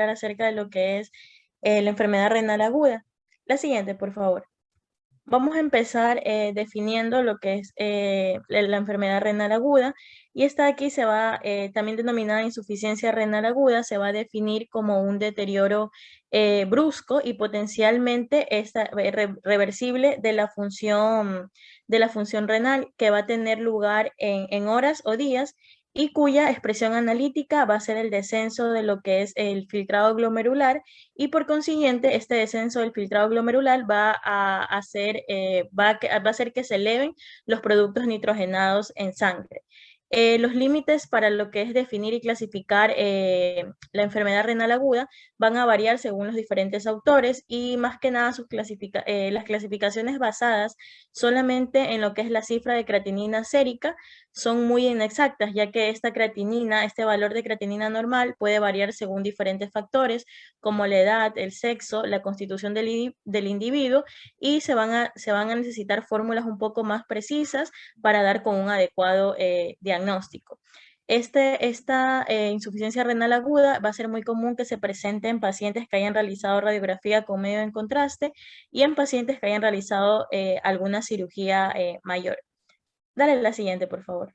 acerca de lo que es la enfermedad renal aguda. La siguiente, por favor. Vamos a empezar definiendo lo que es la enfermedad renal aguda, y esta aquí se va, también denominada insuficiencia renal aguda, se va a definir como un deterioro brusco y potencialmente reversible de la función renal, que va a tener lugar en horas o días, y cuya expresión analítica va a ser el descenso de lo que es el filtrado glomerular, y por consiguiente este descenso del filtrado glomerular va a hacer que se eleven los productos nitrogenados en sangre. Los límites para lo que es definir y clasificar la enfermedad renal aguda van a variar según los diferentes autores, y más que nada las clasificaciones basadas solamente en lo que es la cifra de creatinina sérica son muy inexactas, ya que este valor de creatinina normal puede variar según diferentes factores como la edad, el sexo, la constitución del individuo, y se van a necesitar fórmulas un poco más precisas para dar con un adecuado diagnóstico. Esta insuficiencia renal aguda va a ser muy común que se presente en pacientes que hayan realizado radiografía con medio en contraste y en pacientes que hayan realizado alguna cirugía mayor. Dale la siguiente, por favor.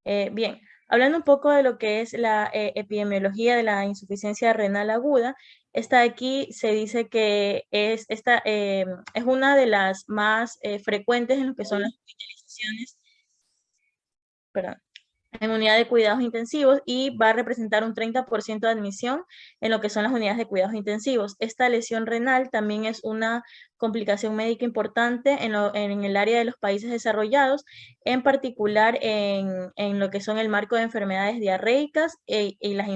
Bien, hablando un poco de lo que es la epidemiología de la insuficiencia renal aguda, esta de aquí se dice que es una de las más frecuentes en lo que son las hospitalizaciones, perdón, en unidad de cuidados intensivos, y va a representar un 30% de admisión en lo que son las unidades de cuidados intensivos. Esta lesión renal también es una complicación médica importante en el área de los países desarrollados, en particular en lo que son el marco de enfermedades diarreicas y las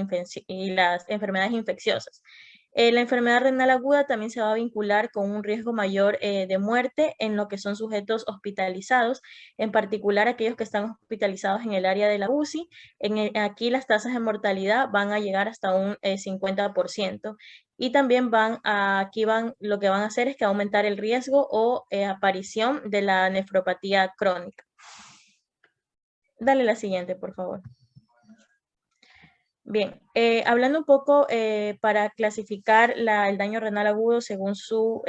enfermedades infecciosas. La enfermedad renal aguda también se va a vincular con un riesgo mayor de muerte en lo que son sujetos hospitalizados, en particular aquellos que están hospitalizados en el área de la UCI. Aquí las tasas de mortalidad van a llegar hasta un 50%, y también lo que van a hacer es que aumentar el riesgo o aparición de la nefropatía crónica. Dale la siguiente, por favor. Bien, hablando un poco para clasificar el daño renal agudo según su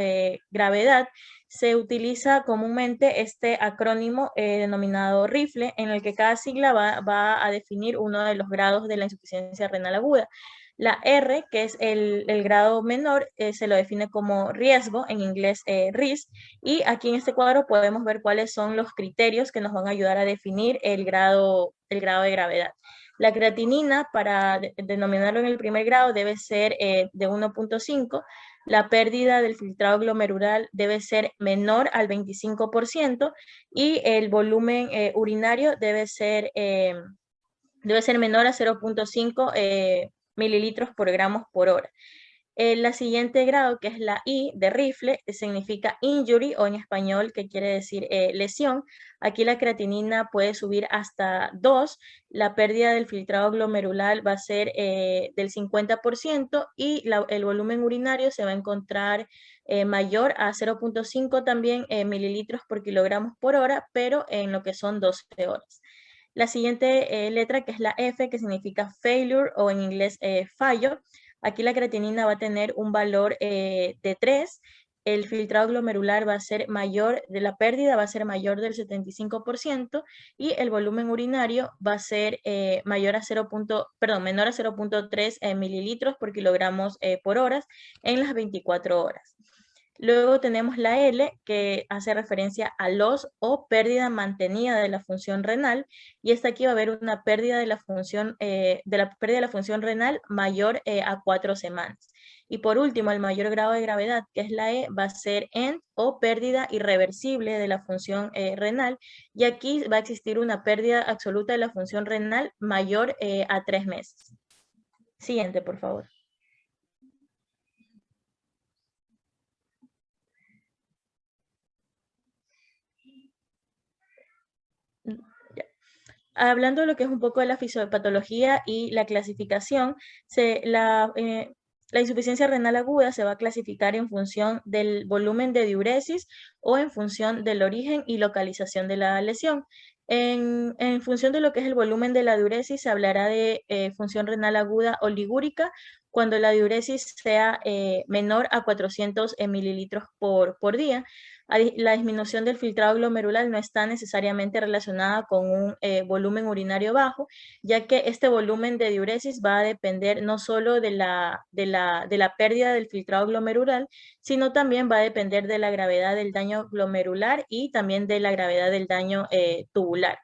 gravedad, se utiliza comúnmente este acrónimo denominado RIFLE, en el que cada sigla va a definir uno de los grados de la insuficiencia renal aguda. La R, que es el grado menor, se lo define como riesgo, en inglés RISK, y aquí en este cuadro podemos ver cuáles son los criterios que nos van a ayudar a definir el grado de gravedad. La creatinina, para denominarlo en el primer grado, debe ser de 1.5. La pérdida del filtrado glomerular debe ser menor al 25%, y el volumen urinario debe ser menor a 0.5 mililitros por gramos por hora. La siguiente grado, que es la I de rifle, significa injury, o en español, que quiere decir lesión. Aquí la creatinina puede subir hasta 2, la pérdida del filtrado glomerular va a ser del 50%, y el volumen urinario se va a encontrar mayor a 0.5 también mililitros por kilogramos por hora, pero en lo que son 12 horas. La siguiente letra, que es la F, que significa failure, o en inglés fallo. Aquí la creatinina va a tener un valor de 3, el filtrado glomerular va a ser mayor, de la pérdida va a ser mayor del 75%, y el volumen urinario va a ser menor a 0.3 mililitros por kilogramos por horas en las 24 horas. Luego tenemos la L, que hace referencia a loss o pérdida mantenida de la función renal, y esta aquí va a haber una pérdida de la función renal mayor a 4 semanas. Y por último, el mayor grado de gravedad, que es la E, va a ser end o pérdida irreversible de la función renal, y aquí va a existir una pérdida absoluta de la función renal mayor a 3 meses. Siguiente, por favor. Hablando de lo que es un poco de la fisiopatología y la clasificación, la insuficiencia renal aguda se va a clasificar en función del volumen de diuresis o en función del origen y localización de la lesión. En función de lo que es el volumen de la diuresis, se hablará de función renal aguda oligúrica cuando la diuresis sea menor a 400 mililitros por día. La disminución del filtrado glomerular no está necesariamente relacionada con un volumen urinario bajo, ya que este volumen de diuresis va a depender no solo de la pérdida del filtrado glomerular, sino también va a depender de la gravedad del daño glomerular y también de la gravedad del daño tubular.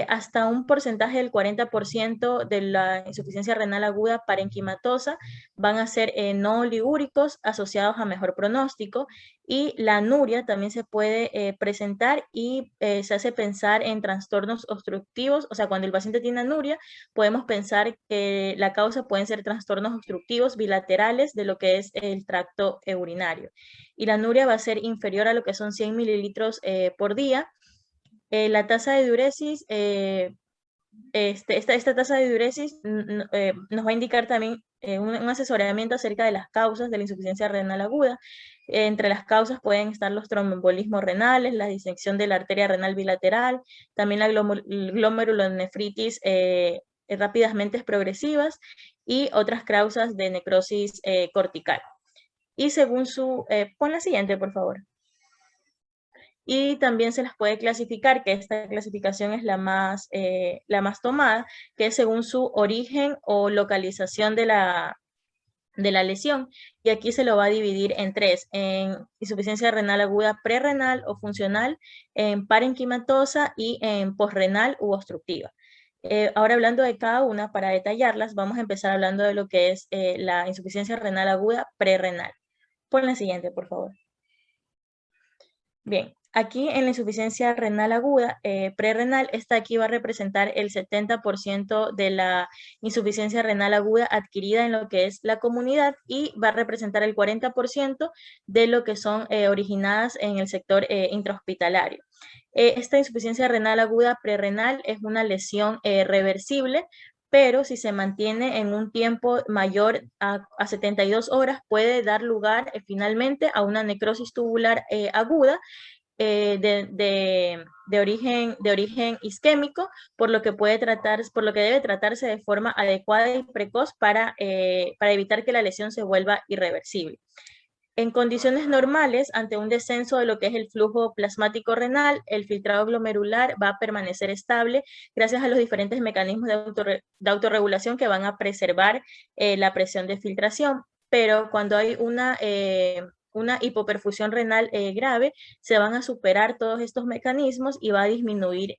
Hasta un porcentaje del 40% de la insuficiencia renal aguda parenquimatosa van a ser no oligúricos asociados a mejor pronóstico, y la anuria también se puede presentar y se hace pensar en trastornos obstructivos. O sea, cuando el paciente tiene anuria, podemos pensar que la causa pueden ser trastornos obstructivos bilaterales de lo que es el tracto urinario. Y la anuria va a ser inferior a lo que son 100 mililitros por día. La tasa de diuresis, esta tasa de diuresis nos va a indicar también un asesoramiento acerca de las causas de la insuficiencia renal aguda. Entre las causas pueden estar los tromboembolismos renales, la disección de la arteria renal bilateral, también la glomerulonefritis rápidamente progresivas y otras causas de necrosis cortical. Y según su... pon la siguiente, por favor. Y también se las puede clasificar, que esta clasificación es la más tomada, que es según su origen o localización de la lesión. Y aquí se lo va a dividir en tres: en insuficiencia renal aguda prerrenal o funcional, en parenquimatosa y en posrenal u obstructiva. Ahora, hablando de cada una, para detallarlas, vamos a empezar hablando de lo que es la insuficiencia renal aguda prerrenal. Pon la siguiente, por favor. Bien, aquí en la insuficiencia renal aguda prerrenal, esta aquí va a representar el 70% de la insuficiencia renal aguda adquirida en lo que es la comunidad, y va a representar el 40% de lo que son originadas en el sector intrahospitalario. Esta insuficiencia renal aguda prerrenal es una lesión reversible, pero si se mantiene en un tiempo mayor a 72 horas, puede dar lugar finalmente a una necrosis tubular aguda de origen isquémico, por lo que debe tratarse de forma adecuada y precoz para evitar que la lesión se vuelva irreversible. En condiciones normales, ante un descenso de lo que es el flujo plasmático renal, el filtrado glomerular va a permanecer estable gracias a los diferentes mecanismos de autorregulación que van a preservar la presión de filtración. Pero cuando hay una hipoperfusión renal grave, se van a superar todos estos mecanismos y va a disminuir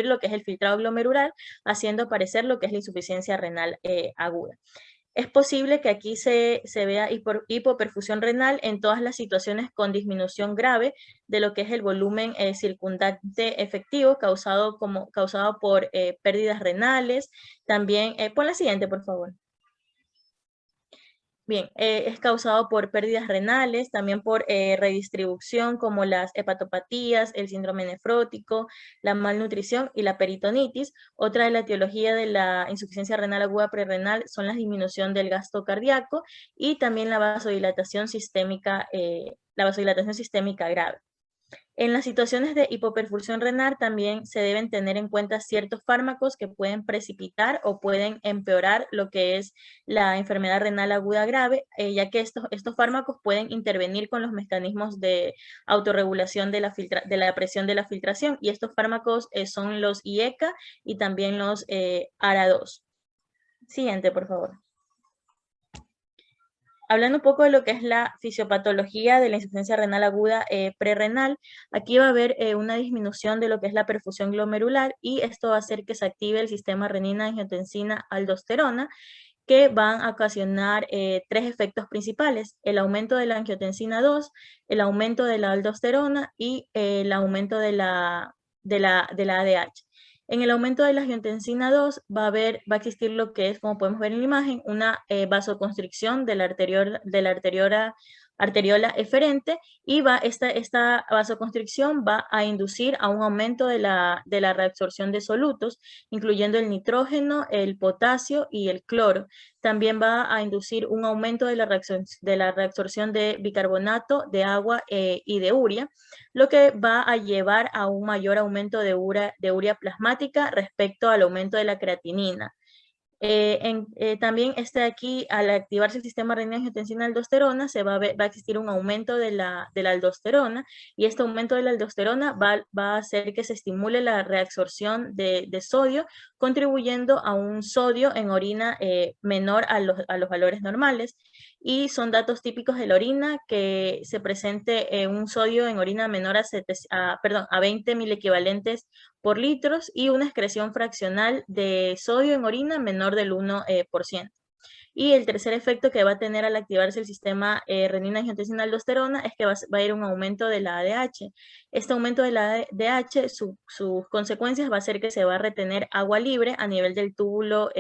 lo que es el filtrado glomerular, haciendo aparecer lo que es la insuficiencia renal aguda. Es posible que aquí se vea hipoperfusión renal en todas las situaciones con disminución grave de lo que es el volumen circundante efectivo causado por pérdidas renales. También, pon la siguiente, por favor. Bien, es causado por pérdidas renales, también por redistribución como las hepatopatías, el síndrome nefrótico, la malnutrición y la peritonitis. Otra de la etiología de la insuficiencia renal aguda prerrenal son la disminución del gasto cardíaco y también la vasodilatación sistémica grave. En las situaciones de hipoperfusión renal también se deben tener en cuenta ciertos fármacos que pueden precipitar o pueden empeorar lo que es la enfermedad renal aguda grave, ya que estos fármacos pueden intervenir con los mecanismos de autorregulación de la presión de la filtración, y estos fármacos son los IECA y también los ARA2. Siguiente, por favor. Hablando un poco de lo que es la fisiopatología de la insuficiencia renal aguda prerrenal, aquí va a haber una disminución de lo que es la perfusión glomerular, y esto va a hacer que se active el sistema renina-angiotensina-aldosterona, que van a ocasionar tres efectos principales: el aumento de la angiotensina 2, el aumento de la aldosterona y el aumento de la ADH. En el aumento de la angiotensina 2 va a existir lo que es, como podemos ver en la imagen, una vasoconstricción de la arteriola arteriola eferente, y esta vasoconstricción va a inducir a un aumento de la reabsorción de solutos, incluyendo el nitrógeno, el potasio y el cloro. También va a inducir un aumento de la reabsorción de bicarbonato, de agua y de urea, lo que va a llevar a un mayor aumento de urea plasmática respecto al aumento de la creatinina. También aquí, al activarse el sistema renina-angiotensina-aldosterona, va a existir un aumento de la aldosterona, y este aumento de la aldosterona va a hacer que se estimule la reabsorción de sodio, contribuyendo a un sodio en orina menor a los valores normales. Y son datos típicos de la orina que se presente un sodio en orina menor a 20 milequivalentes por litros, y una excreción fraccional de sodio en orina menor del 1%. Y el tercer efecto que va a tener al activarse el sistema renina-angiotensina-aldosterona es que va a ir un aumento de la ADH. Este aumento de la ADH, sus consecuencias va a ser que se va a retener agua libre a nivel del túbulo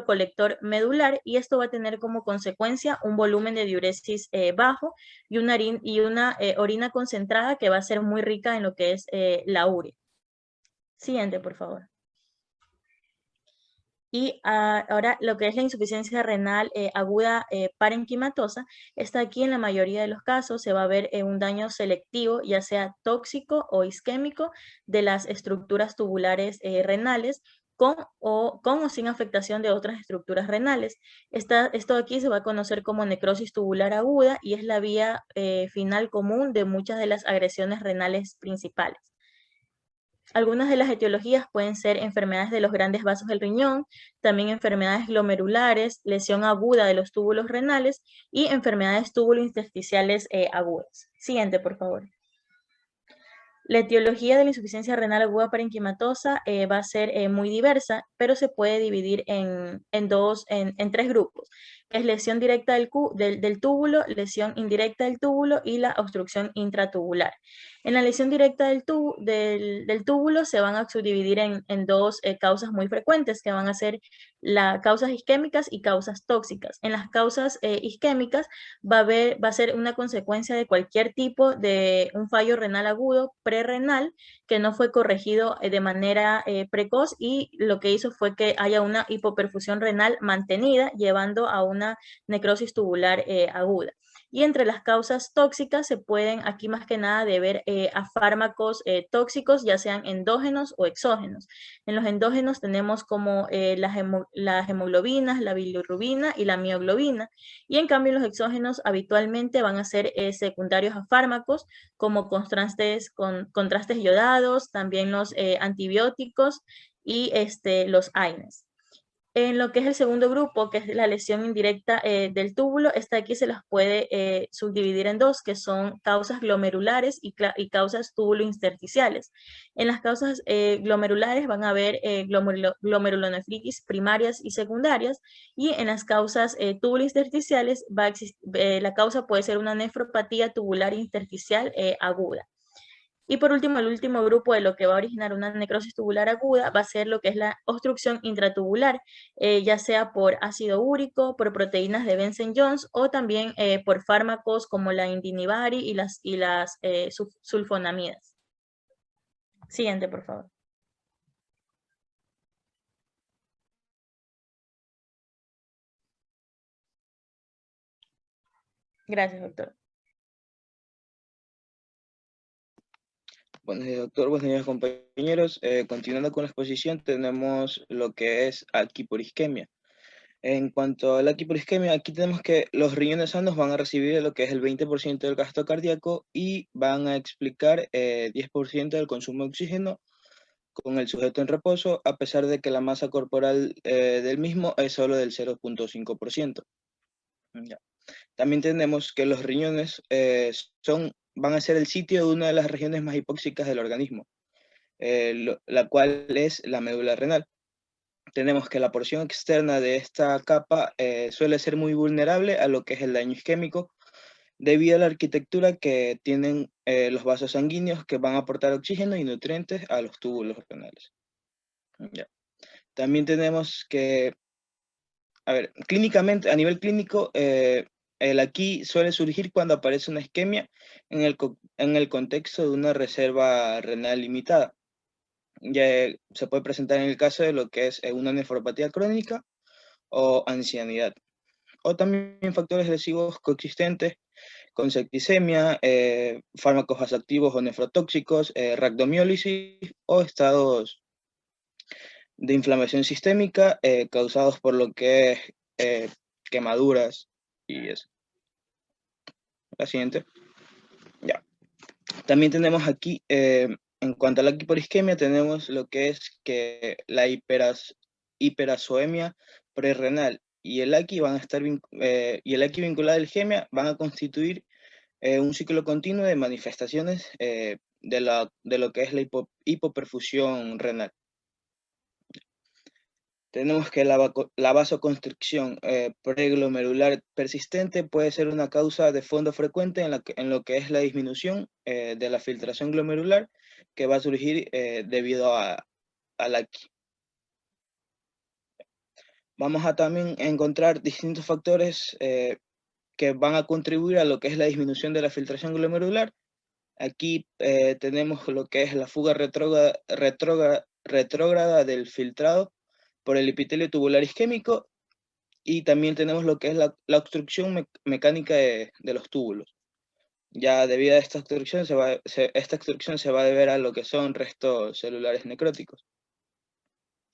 colector medular, y esto va a tener como consecuencia un volumen de diuresis bajo, y una orina concentrada que va a ser muy rica en lo que es la urea. Siguiente, por favor. Y ahora lo que es la insuficiencia renal aguda parenquimatosa, está aquí en la mayoría de los casos. Se va a ver un daño selectivo, ya sea tóxico o isquémico, de las estructuras tubulares renales, con o sin afectación de otras estructuras renales. Esto aquí se va a conocer como necrosis tubular aguda, y es la vía final común de muchas de las agresiones renales principales. Algunas de las etiologías pueden ser enfermedades de los grandes vasos del riñón, también enfermedades glomerulares, lesión aguda de los túbulos renales y enfermedades túbulo-intersticiales agudas. Siguiente, por favor. La etiología de la insuficiencia renal aguda parenquimatosa va a ser muy diversa, pero se puede dividir en tres grupos, que es lesión directa del túbulo, lesión indirecta del túbulo y la obstrucción intratubular. En la lesión directa del túbulo se van a subdividir en dos causas muy frecuentes, que van a ser las causas isquémicas y causas tóxicas. En las causas isquémicas va a ser una consecuencia de cualquier tipo de un fallo renal agudo prerrenal que no fue corregido de manera precoz, y lo que hizo fue que haya una hipoperfusión renal mantenida, llevando a una necrosis tubular aguda. Y entre las causas tóxicas se pueden aquí más que nada deber a fármacos tóxicos, ya sean endógenos o exógenos. En los endógenos tenemos como las hemoglobinas, la bilirrubina y la mioglobina, y en cambio los exógenos habitualmente van a ser secundarios a fármacos, como contrastes yodados, también los antibióticos y los AINES. En lo que es el segundo grupo, que es la lesión indirecta del túbulo, esta aquí se las puede subdividir en dos, que son causas glomerulares y causas túbulo-intersticiales. En las causas glomerulares van a haber glomerulonefritis primarias y secundarias, y en las causas túbulo-intersticiales la causa puede ser una nefropatía tubular intersticial aguda. Y por último, el último grupo de lo que va a originar una necrosis tubular aguda va a ser lo que es la obstrucción intratubular, ya sea por ácido úrico, por proteínas de Benson-Jones, o también por fármacos como la indinivari y las sulfonamidas. Siguiente, por favor. Gracias, doctor. Buenos días, doctor. Buenos días, compañeros. Continuando con la exposición, tenemos lo que es aquí por isquemia. En cuanto a la isquemia, aquí tenemos que los riñones sanos van a recibir lo que es el 20% del gasto cardíaco y van a explicar 10% del consumo de oxígeno con el sujeto en reposo, a pesar de que la masa corporal del mismo es solo del 0.5%. Ya. También tenemos que los riñones van a ser el sitio de una de las regiones más hipóxicas del organismo, la cual es la médula renal. Tenemos que la porción externa de esta capa suele ser muy vulnerable a lo que es el daño isquémico, debido a la arquitectura que tienen los vasos sanguíneos que van a aportar oxígeno y nutrientes a los túbulos renales. Ya. También tenemos que, a ver, clínicamente, a nivel clínico, El aquí suele surgir cuando aparece una isquemia en el contexto de una reserva renal limitada. Ya se puede presentar en el caso de lo que es una nefropatía crónica o ancianidad. O también factores lesivos coexistentes con septicemia, fármacos vasoactivos o nefrotóxicos, rhabdomiólisis o estados de inflamación sistémica causados por lo que es quemaduras y eso. La siguiente. Ya. También tenemos aquí, en cuanto a la hiporisquemia, tenemos lo que es que la hiperazoemia prerrenal y el AQI van a estar y el AQI vinculado a la isquemia van a constituir un ciclo continuo de manifestaciones de lo que es la hipoperfusión renal. Tenemos que la vasoconstricción preglomerular persistente puede ser una causa de fondo frecuente en lo que es la disminución de la filtración glomerular que va a surgir debido a la... Vamos a también encontrar distintos factores que van a contribuir a lo que es la disminución de la filtración glomerular. Aquí tenemos lo que es la fuga retrógrada del filtrado por el epitelio tubular isquémico y también tenemos lo que es la obstrucción mecánica de los túbulos. Ya debido a esta obstrucción esta obstrucción se va a deber a lo que son restos celulares necróticos.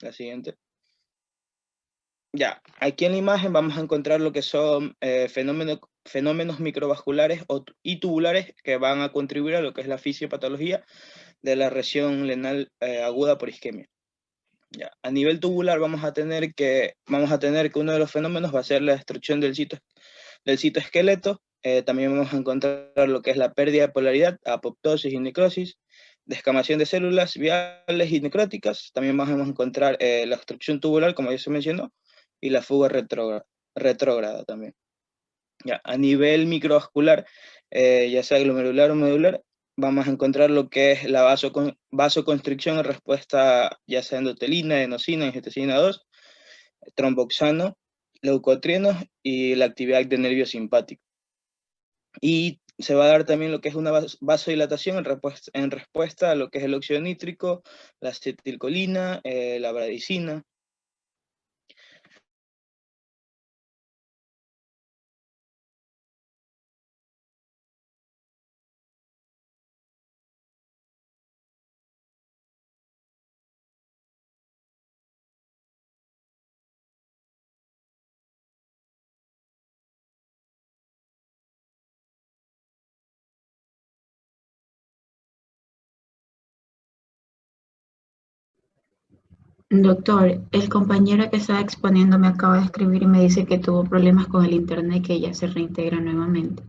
La siguiente. Ya, aquí en la imagen vamos a encontrar lo que son fenómenos microvasculares y tubulares que van a contribuir a lo que es la fisiopatología de la lesión renal aguda por isquemia. Ya. A nivel tubular vamos a tener que uno de los fenómenos va a ser la destrucción del citoesqueleto. También vamos a encontrar lo que es la pérdida de polaridad, apoptosis y necrosis, descamación de células viales y necróticas. También vamos a encontrar la obstrucción tubular, como ya se mencionó, y la fuga retrógrada también. Ya. A nivel microvascular, ya sea glomerular o medular, vamos a encontrar lo que es la vasoconstricción en respuesta ya sea endotelina, enosina, angiotensina 2, tromboxano, leucotrienos y la actividad del nervio simpático. Y se va a dar también lo que es una vasodilatación en respuesta a lo que es el óxido nítrico, la acetilcolina, la bradicina. Doctor, el compañero que estaba exponiendo me acaba de escribir y me dice que tuvo problemas con el internet y que ya se reintegra nuevamente.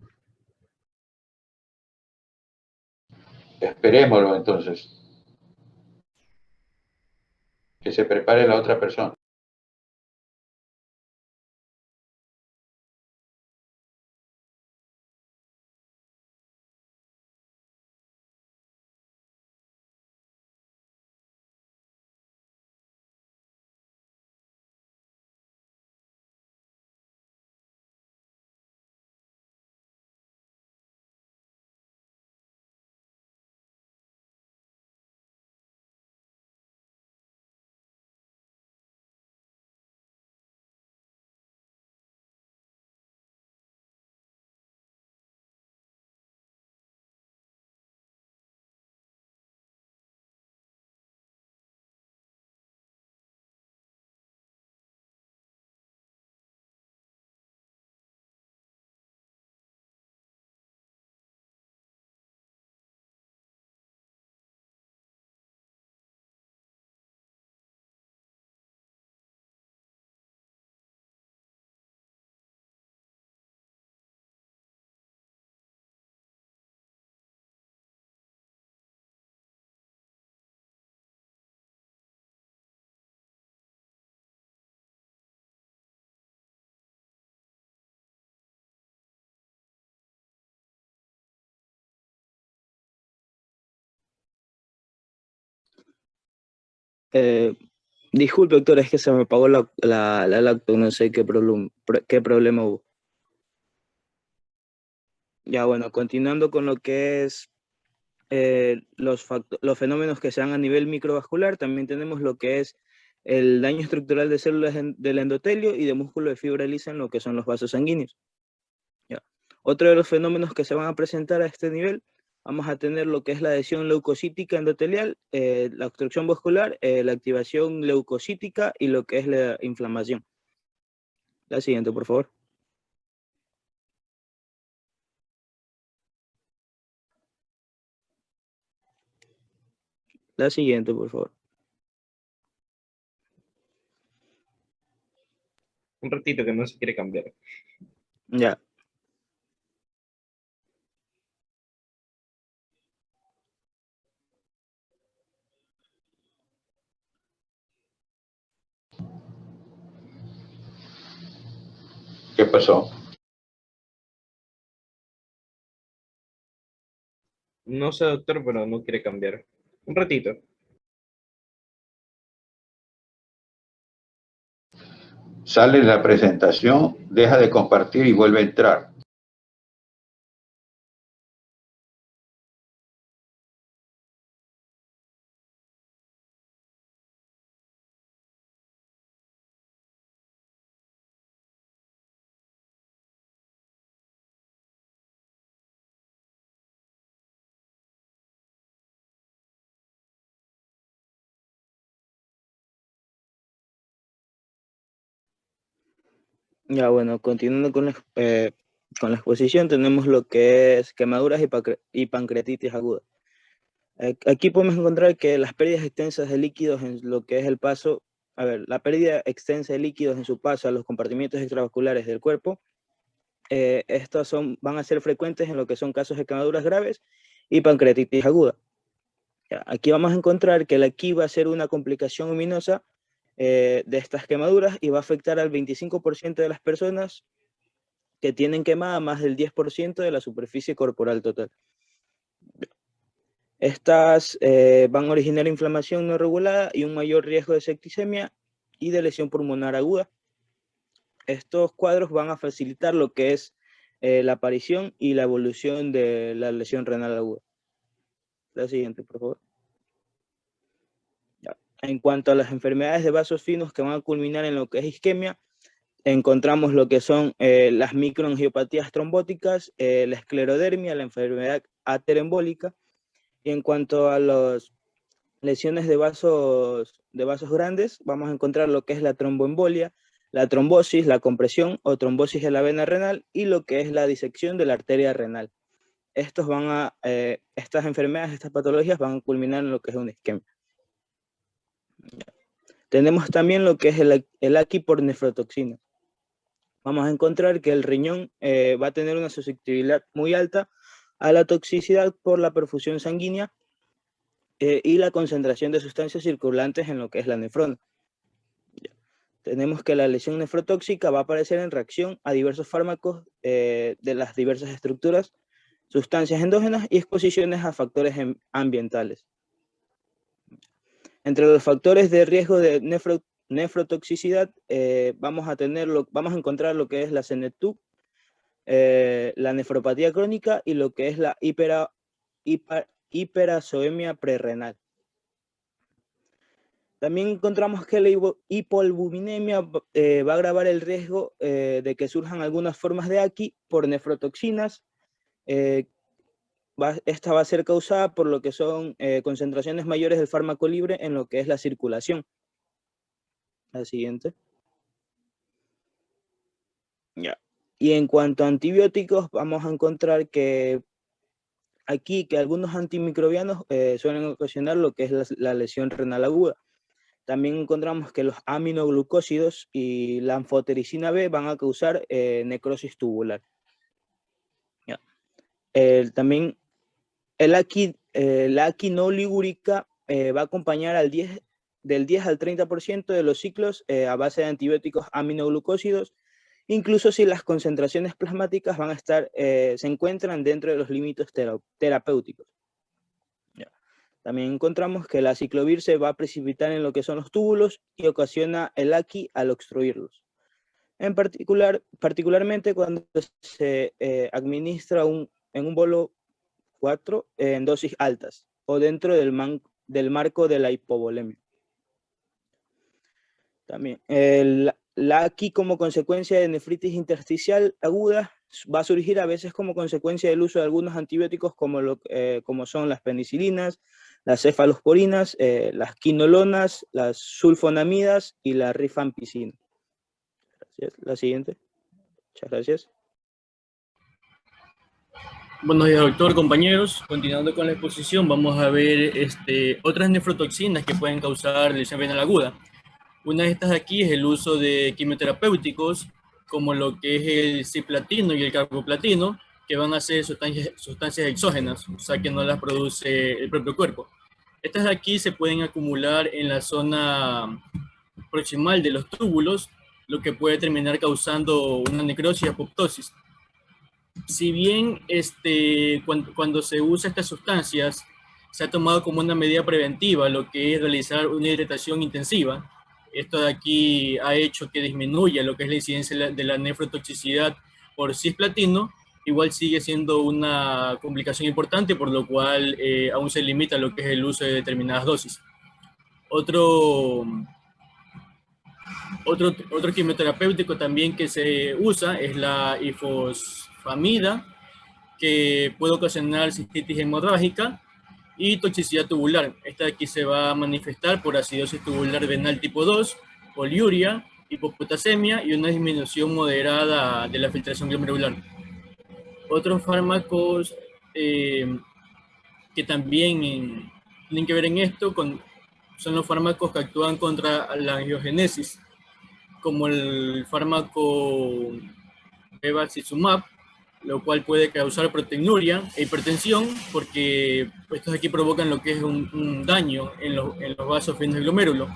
Esperémoslo entonces, que se prepare la otra persona. Disculpe, doctor, es que se me apagó la laptop, no sé qué problema hubo. Ya, bueno, continuando con lo que es los fenómenos que se dan a nivel microvascular, también tenemos lo que es el daño estructural de células del endotelio y de músculo de fibra lisa en lo que son los vasos sanguíneos. Ya. Otro de los fenómenos que se van a presentar a este nivel, vamos a tener lo que es la adhesión leucocítica endotelial, la obstrucción vascular, la activación leucocítica y lo que es la inflamación. La siguiente, por favor. La siguiente, por favor. Un ratito que no se quiere cambiar. Ya. ¿Qué pasó? No sé, doctor, pero no quiere cambiar. Un ratito. Sale la presentación, deja de compartir y vuelve a entrar. Ya, bueno, continuando con la exposición, tenemos lo que es quemaduras y pancreatitis aguda. Aquí podemos encontrar que las pérdidas extensas de líquidos en lo que es el paso, la pérdida extensa de líquidos en su paso a los compartimientos extravasculares del cuerpo, estos van a ser frecuentes en lo que son casos de quemaduras graves y pancreatitis aguda. Ya, aquí vamos a encontrar que aquí va a ser una complicación ominosa de estas quemaduras y va a afectar al 25% de las personas que tienen quemada más del 10% de la superficie corporal total. Estas van a originar inflamación no regulada y un mayor riesgo de septicemia y de lesión pulmonar aguda. Estos cuadros van a facilitar lo que es la aparición y la evolución de la lesión renal aguda. La siguiente, por favor. Ya. En cuanto a las enfermedades de vasos finos que van a culminar en lo que es isquemia, encontramos lo que son las microangiopatías trombóticas, la esclerodermia, la enfermedad aterembólica. Y en cuanto a las lesiones de vasos grandes, vamos a encontrar lo que es la tromboembolia, la trombosis, la compresión o trombosis de la vena renal y lo que es la disección de la arteria renal. Estas enfermedades, estas patologías van a culminar en lo que es una isquemia. Tenemos también lo que es el AQI por nefrotoxina. Vamos a encontrar que el riñón va a tener una susceptibilidad muy alta a la toxicidad por la perfusión sanguínea y la concentración de sustancias circulantes en lo que es la nefrona. Tenemos que la lesión nefrotóxica va a aparecer en reacción a diversos fármacos de las diversas estructuras, sustancias endógenas y exposiciones a factores ambientales. Entre los factores de riesgo de nefrotoxicidad vamos a encontrar lo que es la CNET2, la nefropatía crónica y lo que es la hiperazoemia prerrenal. También encontramos que la hipoalbuminemia va a agravar el riesgo de que surjan algunas formas de AQI por nefrotoxinas. Esta va a ser causada por lo que son concentraciones mayores del fármaco libre en lo que es la circulación. La siguiente. Ya. Y en cuanto a antibióticos, vamos a encontrar que algunos antimicrobianos suelen ocasionar lo que es la lesión renal aguda. También encontramos que los aminoglucósidos y la anfotericina B van a causar necrosis tubular. Ya. También la AQI no ligúrica va a acompañar del 10 al 30% de los ciclos a base de antibióticos aminoglucósidos, incluso si las concentraciones plasmáticas se encuentran dentro de los límites terapéuticos. Ya. También encontramos que la ciclovir se va a precipitar en lo que son los túbulos y ocasiona el AQI al obstruirlos. Particularmente cuando se administra un en un bolo 4 en dosis altas o dentro del marco de la hipovolemia. También, aquí como consecuencia de nefritis intersticial aguda va a surgir a veces como consecuencia del uso de algunos antibióticos como son las penicilinas, las cefalosporinas, las quinolonas, las sulfonamidas y la rifampicina. Gracias. La siguiente. Muchas gracias. Buenos días, doctor, compañeros. Continuando con la exposición, vamos a ver otras nefrotoxinas que pueden causar lesión renal aguda. Una de estas aquí es el uso de quimioterapéuticos, como lo que es el cisplatino y el carboplatino, que van a ser sustancias exógenas, o sea que no las produce el propio cuerpo. Estas de aquí se pueden acumular en la zona proximal de los túbulos, lo que puede terminar causando una necrosis y apoptosis. Si bien cuando se usa estas sustancias, se ha tomado como una medida preventiva lo que es realizar una hidratación intensiva. Esto de aquí ha hecho que disminuya lo que es la incidencia de la nefrotoxicidad por cisplatino. Igual sigue siendo una complicación importante, por lo cual aún se limita lo que es el uso de determinadas dosis. Otro quimioterapéutico también que se usa es la ifosfamida, que puede ocasionar cistitis hemorrágica y toxicidad tubular. Esta de aquí se va a manifestar por acidosis tubular renal tipo 2, poliuria, hipopotasemia y una disminución moderada de la filtración glomerular. Otros fármacos que también tienen que ver en esto son los fármacos que actúan contra la angiogénesis, como el fármaco bevacizumab, lo cual puede causar proteinuria e hipertensión, porque estos aquí provocan lo que es un daño en los vasos finos del glomérulo.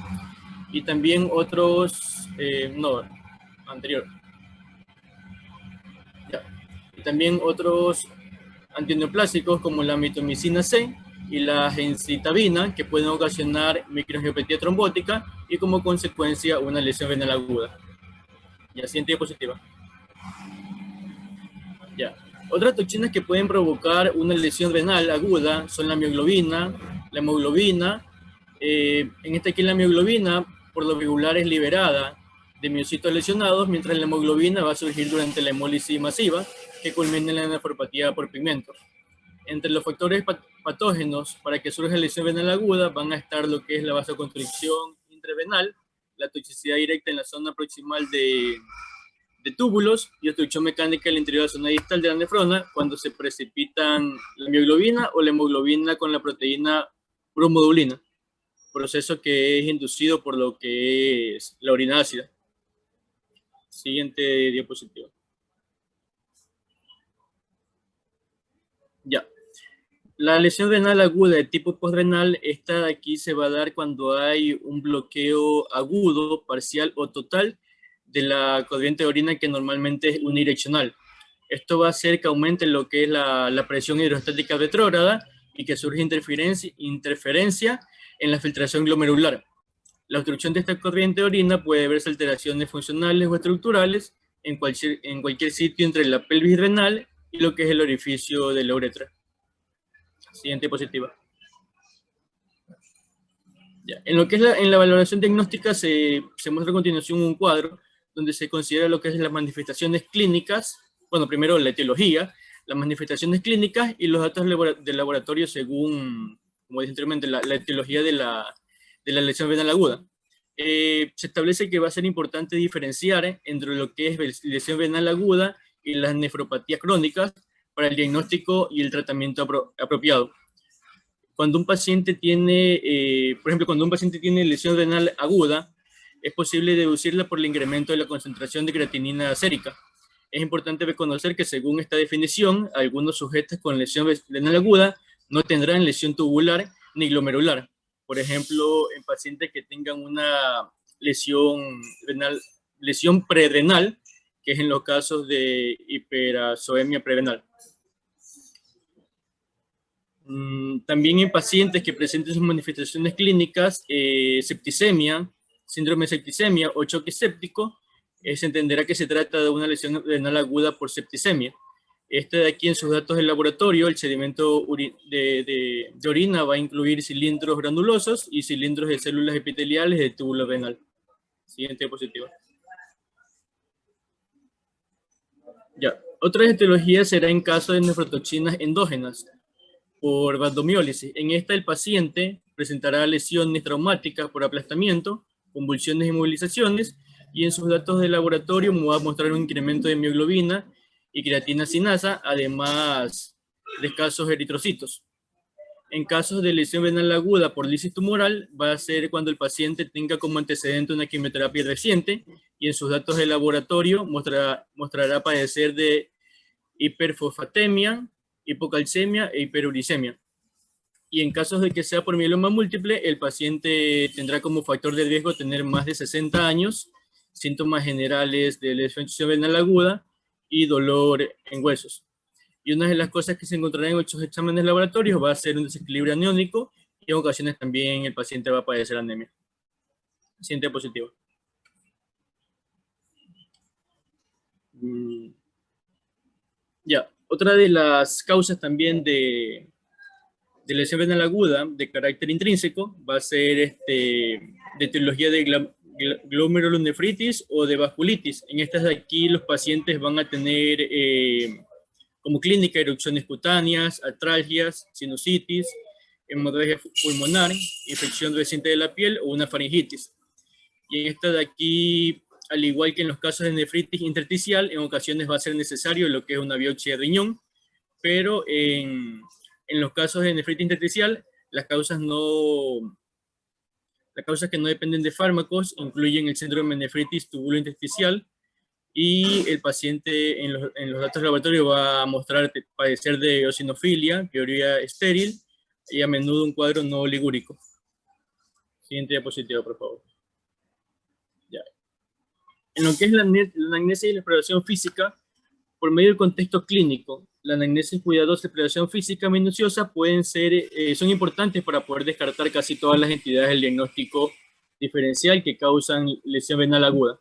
Y también otros, Y también otros antineoplásicos como la mitomicina C y la gencitabina, que pueden ocasionar microangiopatía trombótica y como consecuencia una lesión renal aguda. Ya, siguiente diapositiva. Ya. Otras toxinas que pueden provocar una lesión renal aguda son la mioglobina, la hemoglobina. En esta aquí la mioglobina, por lo regular, es liberada de miocitos lesionados, mientras la hemoglobina va a surgir durante la hemólisis masiva, que culmina en la nefropatía por pigmento. Entre los factores patógenos para que surja lesión renal aguda van a estar lo que es la vasoconstricción intrarenal, la toxicidad directa en la zona proximal de túbulos y obstrucción mecánica en el interior de la zona distal de la nefrona cuando se precipitan la mioglobina o la hemoglobina con la proteína bromodulina, proceso que es inducido por lo que es la orina ácida. Siguiente diapositiva. Ya. La lesión renal aguda de tipo postrenal, esta de aquí se va a dar cuando hay un bloqueo agudo, parcial o total de la corriente de orina, que normalmente es unidireccional. Esto va a hacer que aumente lo que es la presión hidrostática retrógrada y que surge interferencia en la filtración glomerular. La obstrucción de esta corriente de orina puede verse alteraciones funcionales o estructurales en cualquier sitio entre la pelvis renal y lo que es el orificio de la uretra. Siguiente diapositiva. Ya. En lo que es en la valoración diagnóstica se muestra a continuación un cuadro donde se considera lo que es las manifestaciones clínicas, bueno, primero la etiología, las manifestaciones clínicas y los datos del laboratorio según, como dije anteriormente, la etiología de la lesión renal aguda. Se establece que va a ser importante diferenciar entre lo que es lesión renal aguda y las nefropatías crónicas para el diagnóstico y el tratamiento apropiado. Cuando un paciente tiene, por ejemplo, cuando un paciente tiene lesión renal aguda, es posible deducirla por el incremento de la concentración de creatinina sérica. Es importante reconocer que según esta definición, algunos sujetos con lesión renal aguda no tendrán lesión tubular ni glomerular. Por ejemplo, en pacientes que tengan una lesión prerenal, que es en los casos de hiperazoemia prerenal. También en pacientes que presenten sus manifestaciones clínicas, septicemia, síndrome de septicemia o choque séptico, se entenderá que se trata de una lesión renal aguda por septicemia. Este de aquí, en sus datos del laboratorio, el sedimento de orina va a incluir cilindros granulosos y cilindros de células epiteliales de túbulo renal. Siguiente diapositiva. Ya. Otra etiología será en caso de nefrotoxinas endógenas por rhabdomiólisis. En esta, el paciente presentará lesiones traumáticas por aplastamiento, convulsiones y movilizaciones, y en sus datos de laboratorio va a mostrar un incremento de mioglobina y creatina sinasa, además de escasos eritrocitos. En casos de lesión renal aguda por lisis tumoral, va a ser cuando el paciente tenga como antecedente una quimioterapia reciente, y en sus datos de laboratorio mostrará padecer de hiperfosfatemia, hipocalcemia e hiperuricemia. Y en casos de que sea por mieloma múltiple, el paciente tendrá como factor de riesgo tener más de 60 años, síntomas generales de lesión renal aguda y dolor en huesos. Y una de las cosas que se encontrarán en estos exámenes laboratorios va a ser un desequilibrio aniónico, y en ocasiones también el paciente va a padecer anemia. Siguiente diapositiva. Ya, otra de las causas también de lesión renal aguda de carácter intrínseco va a ser de etiología de glomerulonefritis o de vasculitis. En estas de aquí los pacientes van a tener como clínica erupciones cutáneas, artralgias, sinusitis, hemorragia pulmonar, infección reciente de la piel o una faringitis. Y en esta de aquí, al igual que en los casos de nefritis intersticial, en ocasiones va a ser necesario lo que es una biopsia de riñón, pero en los casos de nefritis intersticial, las causas que no dependen de fármacos incluyen el síndrome de nefritis tubulointersticial, y el paciente en los datos laboratorios va a mostrar padecer de eosinofilia, piorrea estéril, y a menudo un cuadro no ligúrico. Siguiente diapositiva, por favor. Ya. En lo que es la anamnesis y la exploración física, por medio del contexto clínico, la anamnesis cuidadosa y la exploración física minuciosa son importantes para poder descartar casi todas las entidades del diagnóstico diferencial que causan lesión renal aguda.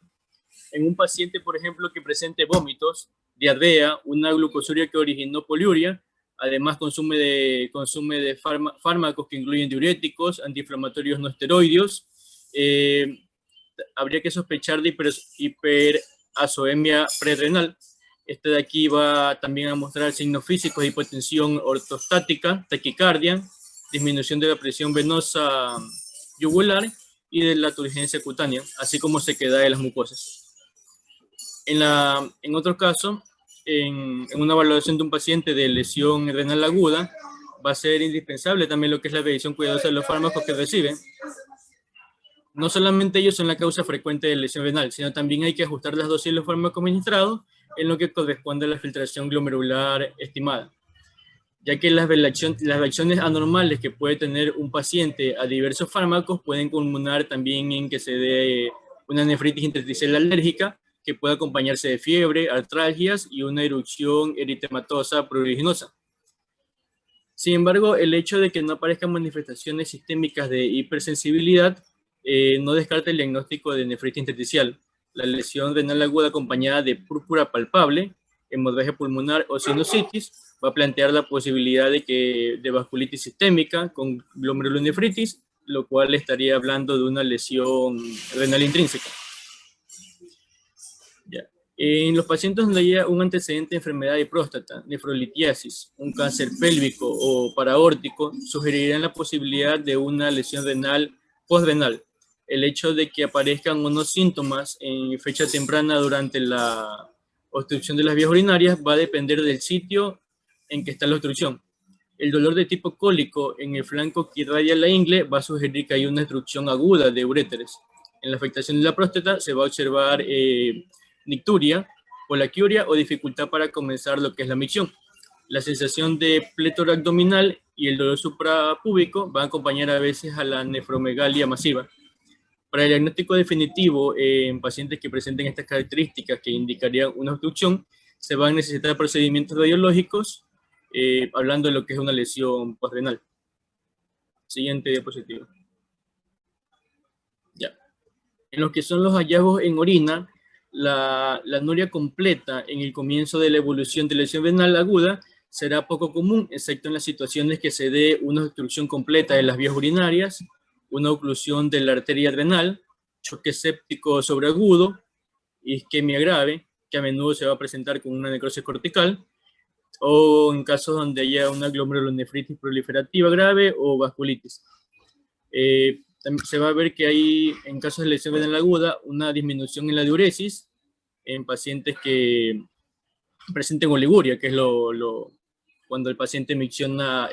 En un paciente, por ejemplo, que presente vómitos, diarrea, una glucosuria que originó poliuria, además consume de fármacos que incluyen diuréticos, antiinflamatorios no esteroideos, habría que sospechar de hiperazoemia prerenal. Este de aquí va también a mostrar signos físicos de hipotensión ortostática, taquicardia, disminución de la presión venosa yugular y de la turgencia cutánea, así como sequedad de las mucosas. En otro caso, en una evaluación de un paciente de lesión renal aguda, va a ser indispensable también lo que es la revisión cuidadosa de los fármacos que reciben. No solamente ellos son la causa frecuente de lesión renal, sino también hay que ajustar las dosis de los fármacos administrados en lo que corresponde a la filtración glomerular estimada, ya que las reacciones anormales que puede tener un paciente a diversos fármacos pueden culminar también en que se dé una nefritis intersticial alérgica, que puede acompañarse de fiebre, artralgias y una erupción eritematosa pruriginosa. Sin embargo, el hecho de que no aparezcan manifestaciones sistémicas de hipersensibilidad no descarta el diagnóstico de nefritis intersticial. La lesión renal aguda acompañada de púrpura palpable, hemorragia pulmonar o sinusitis va a plantear la posibilidad de vasculitis sistémica con glomerulonefritis, lo cual estaría hablando de una lesión renal intrínseca. Ya. En los pacientes donde haya un antecedente de enfermedad de próstata, nefrolitiasis, un cáncer pélvico o paraórtico, sugerirían la posibilidad de una lesión renal postrenal. El hecho de que aparezcan unos síntomas en fecha temprana durante la obstrucción de las vías urinarias va a depender del sitio en que está la obstrucción. El dolor de tipo cólico en el flanco que irradia la ingle va a sugerir que hay una obstrucción aguda de uréteres. En la afectación de la próstata se va a observar nicturia, polaquiuria o dificultad para comenzar lo que es la micción. La sensación de plétora abdominal y el dolor suprapúbico van a acompañar a veces a la nefromegalia masiva. Para el diagnóstico definitivo en pacientes que presenten estas características que indicarían una obstrucción, se van a necesitar procedimientos radiológicos, hablando de lo que es una lesión postrenal. Siguiente diapositiva. Ya. En lo que son los hallazgos en orina, la anuria completa en el comienzo de la evolución de lesión renal aguda será poco común, excepto en las situaciones que se dé una obstrucción completa de las vías urinarias, una oclusión de la arteria renal, choque séptico sobreagudo, isquemia grave, que a menudo se va a presentar con una necrosis cortical, o en casos donde haya una glomerulonefritis proliferativa grave o vasculitis. También se va a ver que hay, en casos de lesión renal aguda, una disminución en la diuresis en pacientes que presenten oliguria, que es cuando el paciente micciona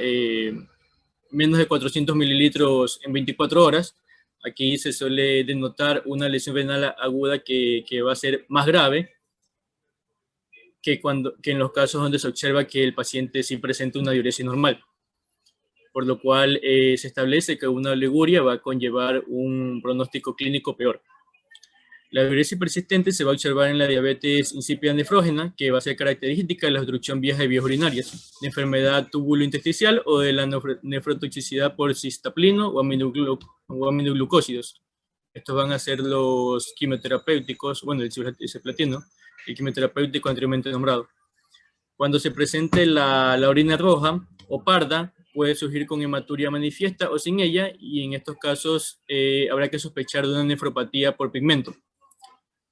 menos de 400 mililitros en 24 horas. Aquí se suele denotar una lesión renal aguda que va a ser más grave que en los casos donde se observa que el paciente sí presenta una diuresis normal, por lo cual se establece que una oliguria va a conllevar un pronóstico clínico peor. La diuresis persistente se va a observar en la diabetes insípida nefrógena, que va a ser característica de la obstrucción de vías urinarias, de enfermedad túbulo-intersticial o de la nefrotoxicidad por cistaplino o aminoglucósidos. Estos van a ser los quimioterapéuticos, bueno, el cisplatino, el quimioterapéutico anteriormente nombrado. Cuando se presente la orina roja o parda, puede surgir con hematuria manifiesta o sin ella, y en estos casos habrá que sospechar de una nefropatía por pigmento,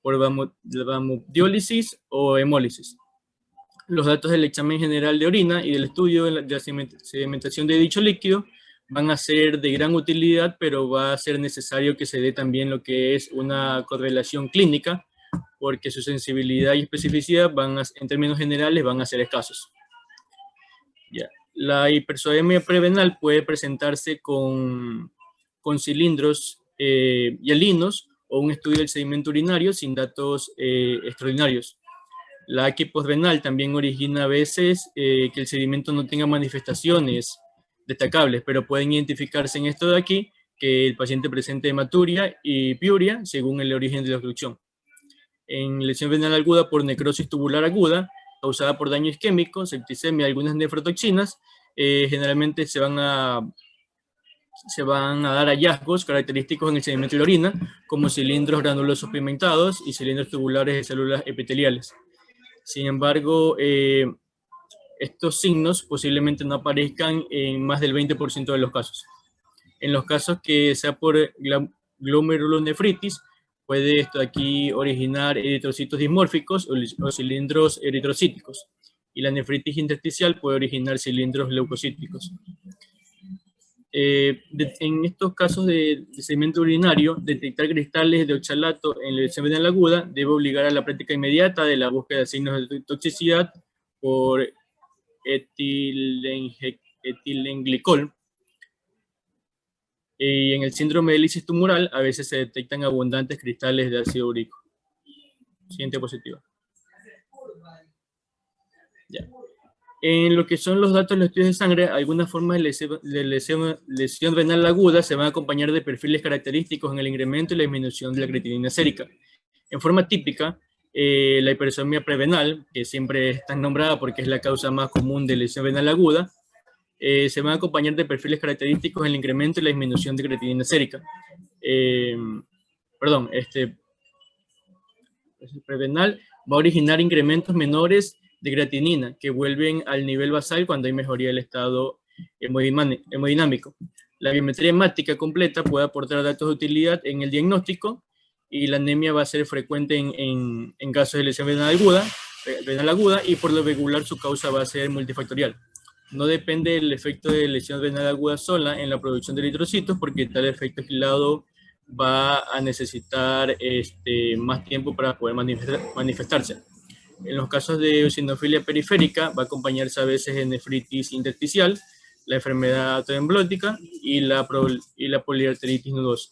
por hemodiálisis o hemólisis. Los datos del examen general de orina y del estudio de la sedimentación de dicho líquido van a ser de gran utilidad, pero va a ser necesario que se dé también lo que es una correlación clínica, porque su sensibilidad y especificidad en términos generales van a ser escasos. Ya. La hipersolemia prerenal puede presentarse con cilindros hialinos o un estudio del sedimento urinario sin datos extraordinarios. La AQ postrenal también origina a veces que el sedimento no tenga manifestaciones destacables, pero pueden identificarse en esto de aquí que el paciente presente hematuria y piuria según el origen de la obstrucción. En lesión renal aguda por necrosis tubular aguda, causada por daño isquémico, septicemia y algunas nefrotoxinas, generalmente se van a dar hallazgos característicos en el sedimento de la orina, como cilindros granulosos pigmentados y cilindros tubulares de células epiteliales. Sin embargo, estos signos posiblemente no aparezcan en más del 20% de los casos. En los casos que sea por glomerulonefritis, puede esto aquí originar eritrocitos dismórficos o cilindros eritrocíticos, y la nefritis intersticial puede originar cilindros leucocíticos. En estos casos de sedimento urinario, detectar cristales de oxalato en la lesión renal aguda debe obligar a la práctica inmediata de la búsqueda de signos de toxicidad por etilenglicol. Y en el síndrome de lisis tumoral a veces se detectan abundantes cristales de ácido úrico. Siguiente diapositiva. Ya. En lo que son los datos de los estudios de sangre, algunas formas de lesión renal aguda se van a acompañar de perfiles característicos en el incremento y la disminución de la creatinina sérica. En forma típica, la hipersomia prerenal, que siempre es tan nombrada porque es la causa más común de lesión renal aguda, se van a acompañar de perfiles característicos en el incremento y la disminución de creatinina sérica. Prerenal va a originar incrementos menores de creatinina que vuelven al nivel basal cuando hay mejoría del estado hemodinámico. La biometría hemática completa puede aportar datos de utilidad en el diagnóstico, y la anemia va a ser frecuente en casos de lesión renal aguda, y por lo regular su causa va a ser multifactorial. No depende del efecto de lesión renal aguda sola en la producción de eritrocitos, porque tal efecto aislado va a necesitar más tiempo para poder manifestarse. En los casos de eosinofilia periférica va a acompañarse a veces de nefritis intersticial, la enfermedad autoemblótica y la poliarteritis nodosa.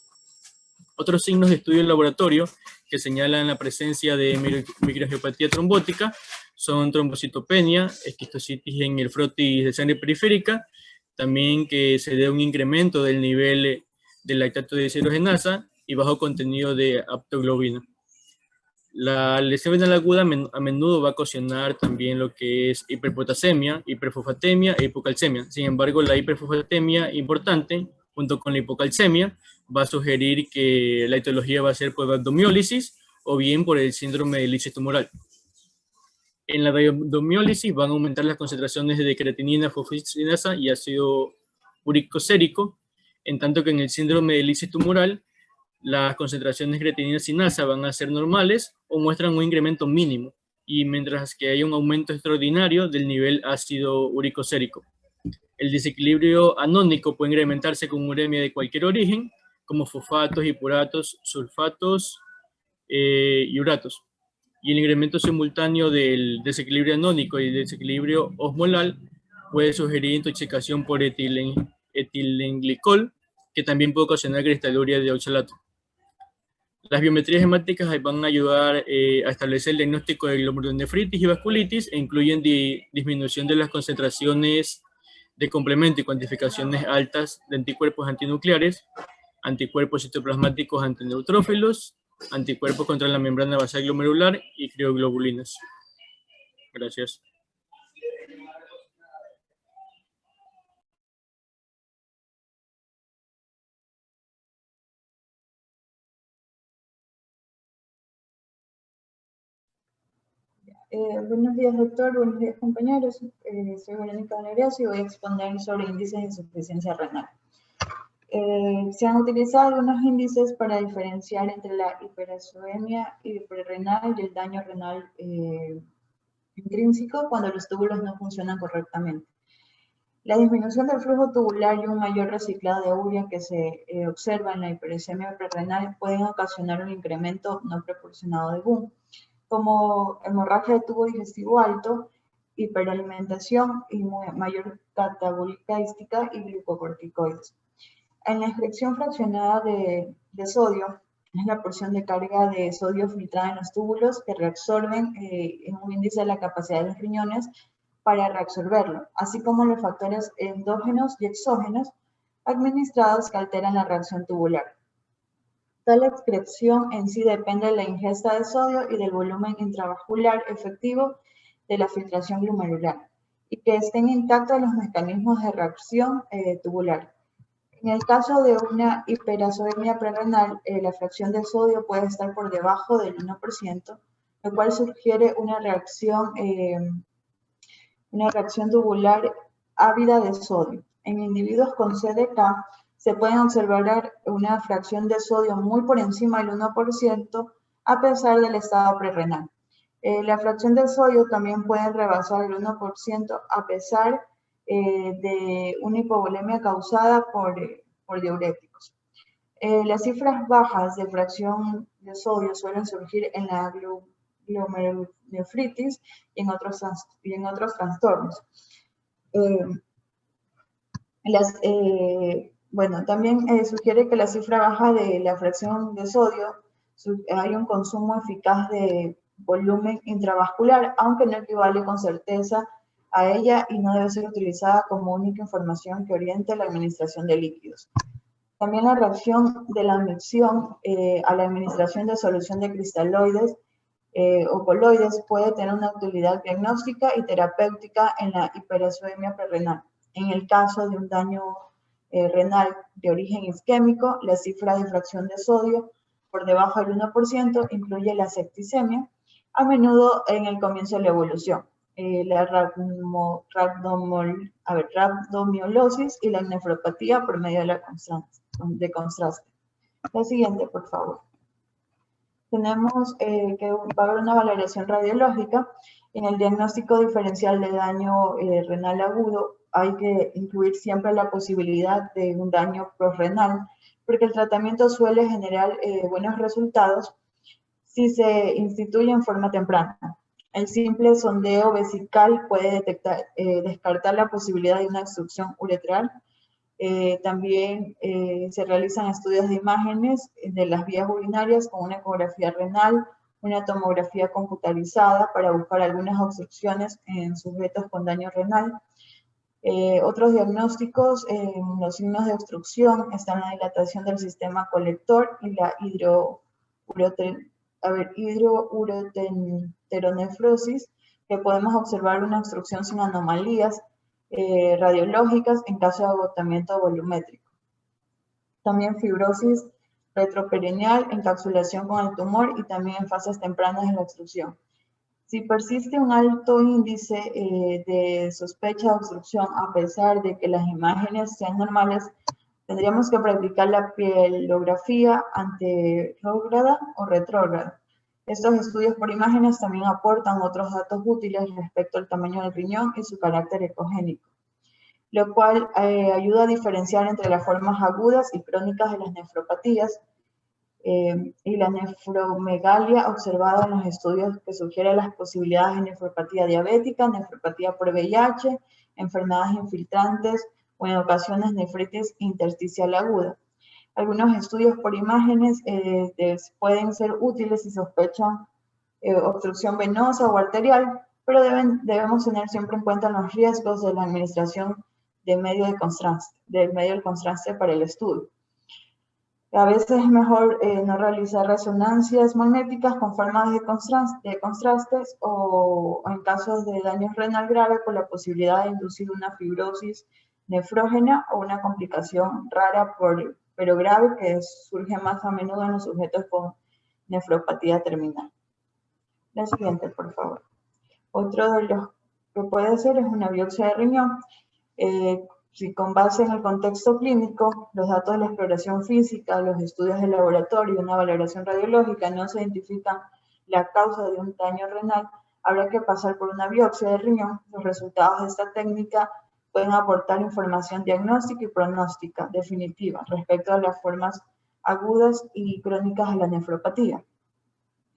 Otros signos de estudio en laboratorio que señalan la presencia de microangiopatía trombótica son trombocitopenia, esquistocitis en el frotis de sangre periférica, también que se dé un incremento del nivel de lactato de deshidrogenasa y bajo contenido de aptoglobina. La lesión renal aguda a menudo va a ocasionar también lo que es hiperpotasemia, hiperfosfatemia e hipocalcemia. Sin embargo, la hiperfosfatemia importante, junto con la hipocalcemia, va a sugerir que la etiología va a ser por abdomiólisis o bien por el síndrome de lisis tumoral. En la rhabdomiólisis van a aumentar las concentraciones de creatinina, fosfocinasa y ácido úrico sérico, en tanto que en el síndrome de lisis tumoral las concentraciones de creatinina sinasa van a ser normales o muestran un incremento mínimo, y mientras que hay un aumento extraordinario del nivel ácido úrico sérico. El desequilibrio anónico puede incrementarse con uremia de cualquier origen, como fosfatos, hipuratos, sulfatos y uratos. Y el incremento simultáneo del desequilibrio anónico y del desequilibrio osmolar puede sugerir intoxicación por etilenglicol, que también puede ocasionar cristaluria de oxalato. Las biometrías hemáticas van a ayudar a establecer el diagnóstico de glomerulonefritis y vasculitis e incluyen disminución de las concentraciones de complemento y cuantificaciones altas de anticuerpos antinucleares, anticuerpos citoplasmáticos antineutrófilos, anticuerpos contra la membrana basal glomerular y crioglobulinas. Gracias. Buenos días, doctor. Buenos días, compañeros. Soy Verónica Valeroso y voy a exponer sobre índices de insuficiencia renal. Se han utilizado algunos índices para diferenciar entre la hiperacemia hiperrenal y el daño renal intrínseco cuando los túbulos no funcionan correctamente. La disminución del flujo tubular y un mayor reciclado de urea que se observa en la hiperacemia hiperrenal pueden ocasionar un incremento no proporcionado de BUN, como hemorragia de tubo digestivo alto, hiperalimentación y mayor catabólica y glucocorticoides. En la excreción fraccionada de sodio, es la porción de carga de sodio filtrada en los túbulos que reabsorben en un índice de la capacidad de los riñones para reabsorberlo, así como los factores endógenos y exógenos administrados que alteran la reacción tubular. Tal excreción en sí depende de la ingesta de sodio y del volumen intravascular efectivo de la filtración glomerular, y que estén intactos los mecanismos de reacción tubular. En el caso de una hiperacemia prerrenal, la fracción de sodio puede estar por debajo del 1%, lo cual sugiere una reacción tubular ávida de sodio. En individuos con CDK se puede observar una fracción de sodio muy por encima del 1% a pesar del estado prerrenal. La fracción de sodio también puede rebasar el 1% a pesar de una hipovolemia causada por diuréticos. Las cifras bajas de fracción de sodio suelen surgir en la glomerulonefritis y en otros trastornos. También sugiere que la cifra baja de la fracción de sodio hay un consumo eficaz de volumen intravascular, aunque no equivale con certeza a ella y no debe ser utilizada como única información que oriente la administración de líquidos. También la reacción de la admisión a la administración de solución de cristaloides o coloides puede tener una utilidad diagnóstica y terapéutica en la hiperacemia prerrenal. En el caso de un daño renal de origen isquémico, la cifra de fracción de sodio por debajo del 1% incluye la septicemia, a menudo en el comienzo de la evolución, la rhabdomiólisis y la nefropatía por medio de contraste. La siguiente, por favor. Tenemos que va a haber una valoración radiológica. En el diagnóstico diferencial de daño renal agudo hay que incluir siempre la posibilidad de un daño prosrenal, porque el tratamiento suele generar buenos resultados si se instituye en forma temprana. El simple sondeo vesical puede descartar la posibilidad de una obstrucción uretral. También se realizan estudios de imágenes de las vías urinarias con una ecografía renal, una tomografía computarizada para buscar algunas obstrucciones en sujetos con daño renal. Otros diagnósticos, los signos de obstrucción están la dilatación del sistema colector y la hidroureteronefrosis, que podemos observar una obstrucción sin anomalías radiológicas en caso de agotamiento volumétrico. También fibrosis retroperineal, encapsulación con el tumor y también en fases tempranas de la obstrucción. Si persiste un alto índice de sospecha de obstrucción, a pesar de que las imágenes sean normales, tendríamos que practicar la pielografía anterrógrada o retrógrada. Estos estudios por imágenes también aportan otros datos útiles respecto al tamaño del riñón y su carácter ecogénico, lo cual ayuda a diferenciar entre las formas agudas y crónicas de las nefropatías y la nefromegalia observada en los estudios que sugiere las posibilidades de nefropatía diabética, nefropatía por VIH, enfermedades infiltrantes o en ocasiones nefritis intersticial aguda. Algunos estudios por imágenes pueden ser útiles si sospechan obstrucción venosa o arterial, pero debemos tener siempre en cuenta los riesgos de la administración del medio del contraste para el estudio. A veces es mejor no realizar resonancias magnéticas con formas de contrastes o en casos de daño renal grave por la posibilidad de inducir una fibrosis nefrógena o una complicación rara pero grave que surge más a menudo en los sujetos con nefropatía terminal. La siguiente, por favor. Otro de los que puede hacer es una biopsia de riñón. Si con base en el contexto clínico, los datos de la exploración física, los estudios de laboratorio y una valoración radiológica no se identifican la causa de un daño renal, habrá que pasar por una biopsia de riñón. Los resultados de esta técnica pueden aportar información diagnóstica y pronóstica definitiva respecto a las formas agudas y crónicas de la nefropatía.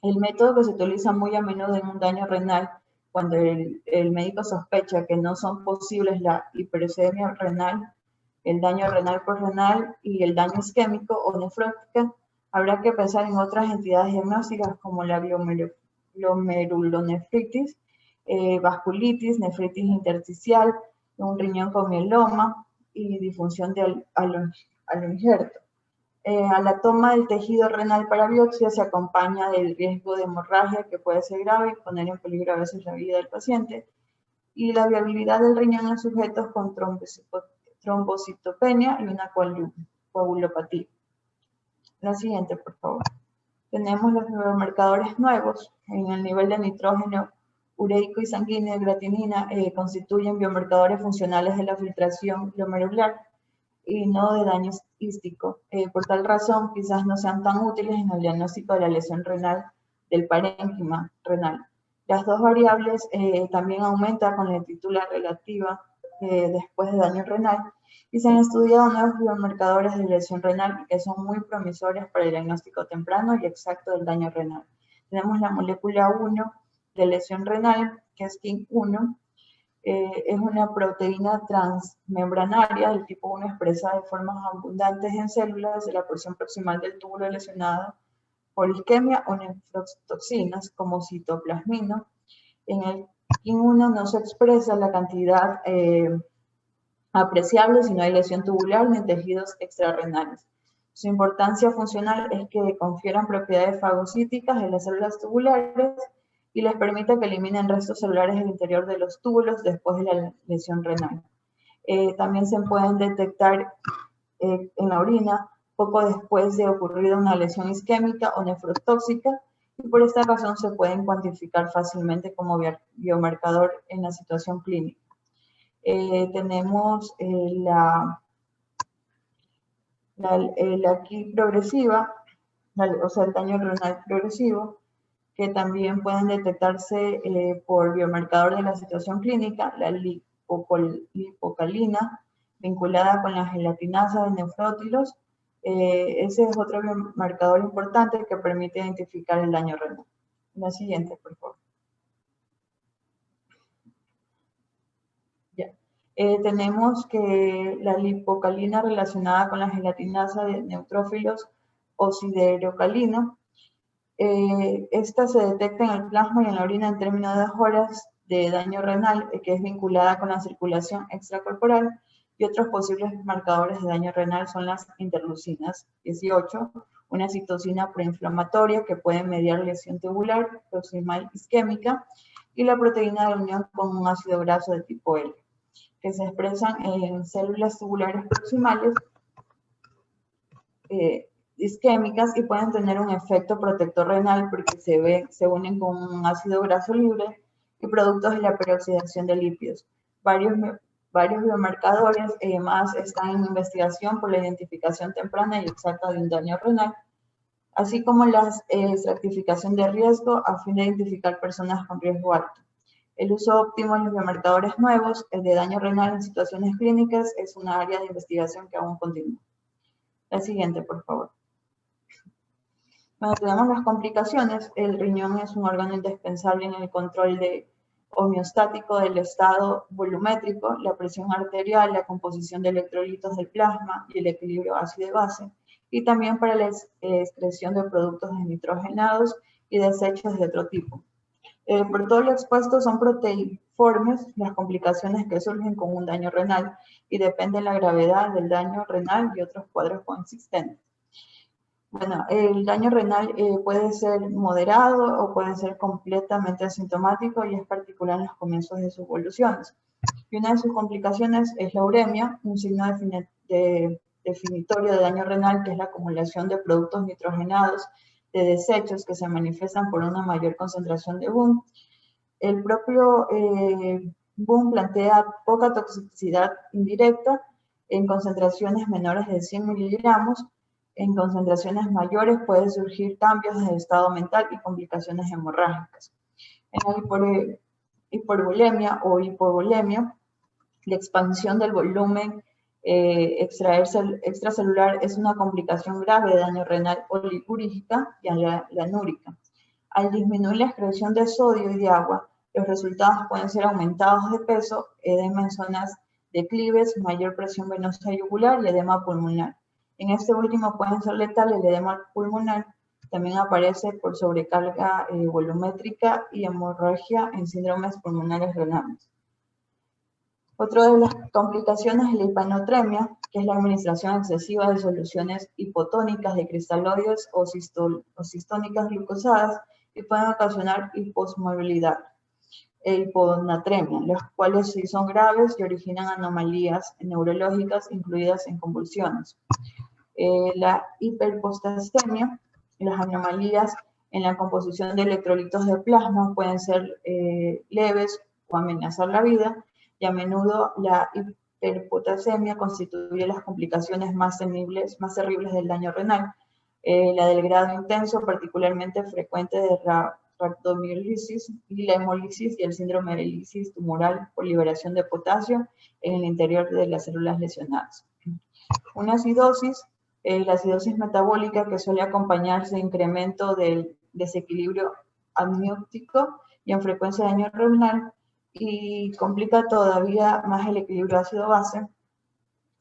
El método que se utiliza muy a menudo en un daño renal cuando el médico sospecha que no son posibles la hiperuremia renal, el daño renal por renal y el daño isquémico o nefrótica, habrá que pensar en otras entidades diagnósticas como la glomerulonefritis, vasculitis, nefritis intersticial, un riñón con mieloma y disfunción de aloinjerto. A la toma del tejido renal para biopsia se acompaña del riesgo de hemorragia que puede ser grave y poner en peligro a veces la vida del paciente, y la viabilidad del riñón en sujetos con trombocitopenia y una coagulopatía. La siguiente, por favor. Tenemos los biomarcadores nuevos en el nivel de nitrógeno ureico y sanguíneo de creatinina, constituyen biomarcadores funcionales de la filtración glomerular y no de daño ístico. Por tal razón, quizás no sean tan útiles en el diagnóstico de la lesión renal del parénquima renal. Las dos variables también aumentan con la titula relativa después de daño renal, y se han estudiado nuevos biomarcadores de lesión renal que son muy promisorios para el diagnóstico temprano y exacto del daño renal. Tenemos la molécula 1 de lesión renal, que es KIM1, es una proteína transmembranaria del tipo 1 expresada de formas abundantes en células de la porción proximal del túbulo lesionado por isquemia o nefrotoxinas como citoplasmino. En el KIM1 no se expresa la cantidad apreciable si no hay lesión tubular ni tejidos extrarrenales. Su importancia funcional es que confieran propiedades fagocíticas en las células tubulares y les permite que eliminen restos celulares del interior de los túbulos después de la lesión renal. También se pueden detectar en la orina poco después de ocurrida una lesión isquémica o nefrotóxica, y por esta razón se pueden cuantificar fácilmente como biomarcador en la situación clínica. Tenemos la QI progresiva, o sea, el daño renal progresivo, que también pueden detectarse por biomarcador de la situación clínica, la lipocalina, vinculada con la gelatinasa de nefrótilos. Ese es otro biomarcador importante que permite identificar el daño renal. La siguiente, por favor. Ya. Tenemos que la lipocalina relacionada con la gelatinasa de neutrófilos o siderocalina. Esta se detecta en el plasma y en la orina en términos de horas de daño renal, que es vinculada con la circulación extracorporal, y otros posibles marcadores de daño renal son las interleucinas 18, una citocina preinflamatoria que puede mediar lesión tubular, proximal isquémica, y la proteína de unión con un ácido graso de tipo L, que se expresan en células tubulares proximales isquémicas y pueden tener un efecto protector renal porque se unen con un ácido graso libre y productos de la peroxidación de lípidos. Varios biomarcadores más están en investigación por la identificación temprana y exacta de un daño renal, así como la estratificación de riesgo a fin de identificar personas con riesgo alto. El uso óptimo de los biomarcadores nuevos, el de daño renal en situaciones clínicas, es una área de investigación que aún continúa. La siguiente, por favor. Cuando tenemos las complicaciones, el riñón es un órgano indispensable en el control homeostático del estado volumétrico, la presión arterial, la composición de electrolitos del plasma y el equilibrio ácido-base, y también para la excreción de productos nitrogenados y desechos de otro tipo. Por todo lo expuesto, son proteiformes las complicaciones que surgen con un daño renal y dependen de la gravedad del daño renal y otros cuadros coexistentes. Bueno, el daño renal puede ser moderado o puede ser completamente asintomático y es particular en los comienzos de sus evoluciones. Y una de sus complicaciones es la uremia, un signo definitorio de daño renal, que es la acumulación de productos nitrogenados de desechos que se manifiestan por una mayor concentración de BUN. El propio BUN plantea poca toxicidad indirecta en concentraciones menores de 100 miligramos. En concentraciones mayores pueden surgir cambios de estado mental y complicaciones hemorrágicas. En la hipervolemia o hipovolemia, la expansión del volumen extracelular es una complicación grave de daño renal oligurígica y lanúrica. Al disminuir la excreción de sodio y de agua, los resultados pueden ser aumentados de peso, edema en zonas declives, mayor presión venosa yugular y edema pulmonar. En este último pueden ser letales el edema pulmonar. También aparece por sobrecarga volumétrica y hemorragia en síndromes pulmonares renales. Otra de las complicaciones es la hipanotremia, que es la administración excesiva de soluciones hipotónicas de cristaloides o cistónicas glucosadas y pueden ocasionar hiposmovilidad e hiponatremia, los cuales sí son graves y originan anomalías neurológicas incluidas en convulsiones. La hiperpotastemia, las anomalías en la composición de electrolitos de plasma pueden ser leves o amenazar la vida, y a menudo la hiperpotasemia constituye las complicaciones más terribles del daño renal. La del grado intenso, particularmente frecuente de rhabdomiólisis y la hemólisis y el síndrome de lisis tumoral por liberación de potasio en el interior de las células lesionadas. Una acidosis, la acidosis metabólica, que suele acompañarse de incremento del desequilibrio amniótico y en frecuencia de daño renal, y complica todavía más el equilibrio ácido-base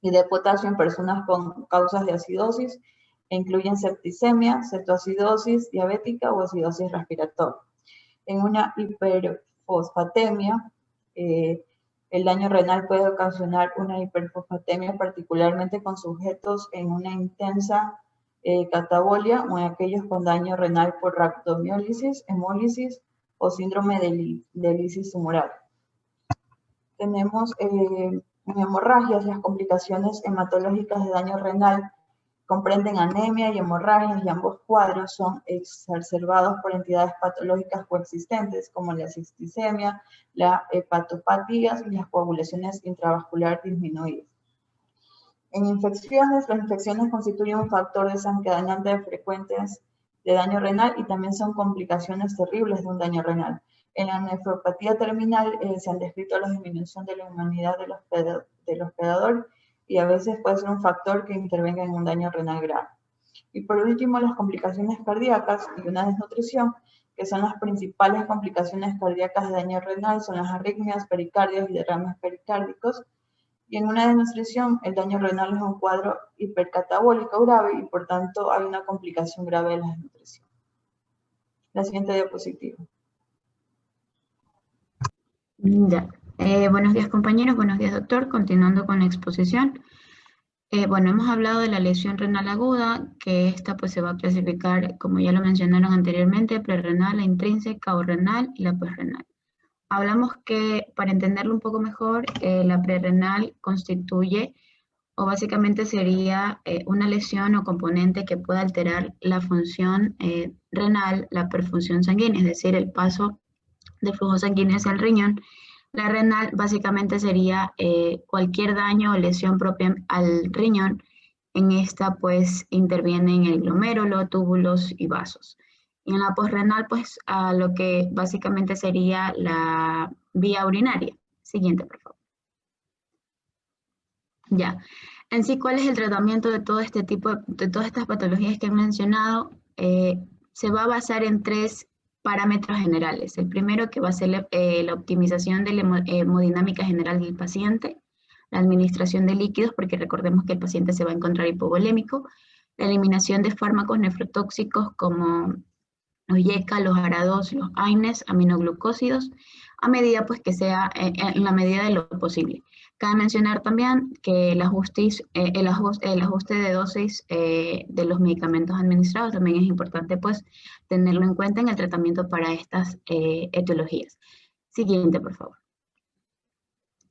y de potasio en personas con causas de acidosis, e incluyen septicemia, cetoacidosis diabética o acidosis respiratoria. En una hiperfosfatemia, el daño renal puede ocasionar una hiperfosfatemia, particularmente con sujetos en una intensa catabolia o en aquellos con daño renal por rhabdomiólisis, hemólisis o síndrome de lisis tumoral. Tenemos en hemorragias, las complicaciones hematológicas de daño renal comprenden anemia y hemorragias, y ambos cuadros son exacerbados por entidades patológicas coexistentes como la cistisemia, la hepatopatías y las coagulaciones intravasculares disminuidas. En infecciones, las infecciones constituyen un factor desencadenante frecuentes de daño renal y también son complicaciones terribles de un daño renal. En la nefropatía terminal se han descrito la disminución de la inmunidad del hospedador y a veces puede ser un factor que intervenga en un daño renal grave. Y por último, las complicaciones cardíacas y una desnutrición, que son las principales complicaciones cardíacas de daño renal, son las arritmias, pericardios y derrames pericárdicos. Y en una desnutrición, el daño renal es un cuadro hipercatabólico grave y por tanto hay una complicación grave de la desnutrición. La siguiente diapositiva. Ya. Buenos días, compañeros, buenos días, doctor. Continuando con la exposición. Bueno, hemos hablado de la lesión renal aguda, que esta pues se va a clasificar, como ya lo mencionaron anteriormente, prerrenal, la intrínseca o renal y la posrenal. Hablamos que, para entenderlo un poco mejor, la prerrenal constituye o básicamente sería una lesión o componente que pueda alterar la función renal, la perfusión sanguínea, es decir, el paso de flujo sanguíneo hacia el riñón. La renal básicamente sería cualquier daño o lesión propia al riñón. En esta pues intervienen el glomérulo, túbulos y vasos. Y en la posrenal pues a lo que básicamente sería la vía urinaria. Siguiente, por favor. Ya. En sí, ¿cuál es el tratamiento de todo este tipo de todas estas patologías que he mencionado? Se va a basar en 3 parámetros generales. El primero que va a ser la optimización de la hemodinámica general del paciente, la administración de líquidos, porque recordemos que el paciente se va a encontrar hipovolémico, la eliminación de fármacos nefrotóxicos como los YECA, los ARA2, los AINES, aminoglucósidos, a medida pues que sea en la medida de lo posible. Cabe mencionar también que el ajuste de dosis de los medicamentos administrados también es importante pues tenerlo en cuenta en el tratamiento para estas etiologías. Siguiente, por favor.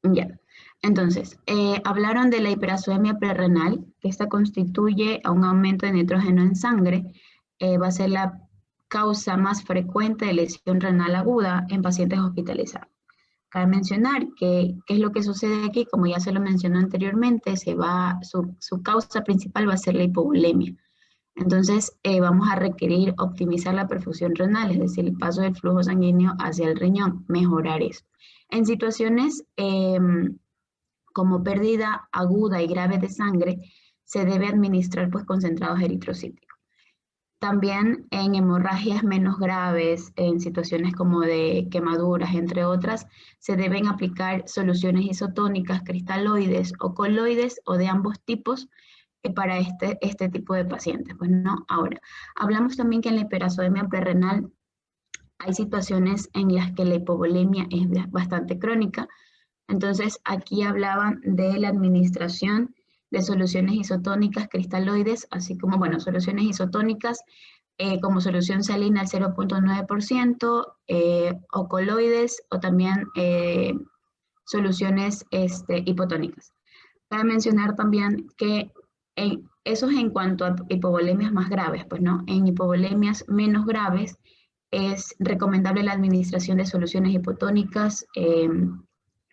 Ya. Entonces, hablaron de la hiperacemia prerrenal, que esta constituye a un aumento de nitrógeno en sangre, va a ser la causa más frecuente de lesión renal aguda en pacientes hospitalizados. Cabe mencionar que qué es lo que sucede aquí, como ya se lo mencionó anteriormente, su causa principal va a ser la hipovolemia. Entonces, vamos a requerir optimizar la perfusión renal, es decir, el paso del flujo sanguíneo hacia el riñón, mejorar eso. En situaciones como pérdida aguda y grave de sangre, se debe administrar pues concentrados eritrocíticos. También en hemorragias menos graves, en situaciones como de quemaduras, entre otras, se deben aplicar soluciones isotónicas, cristaloides o coloides o de ambos tipos para este tipo de pacientes. Pues no, ahora, hablamos también que en la hiperacemia prerrenal hay situaciones en las que la hipovolemia es bastante crónica. Entonces, aquí hablaban de la administración de soluciones isotónicas cristaloides, así como, bueno, soluciones isotónicas como solución salina al 0.9%, o coloides, o también soluciones hipotónicas. Cabe mencionar también que eso es en cuanto a hipovolemias más graves, pues no, en hipovolemias menos graves es recomendable la administración de soluciones hipotónicas,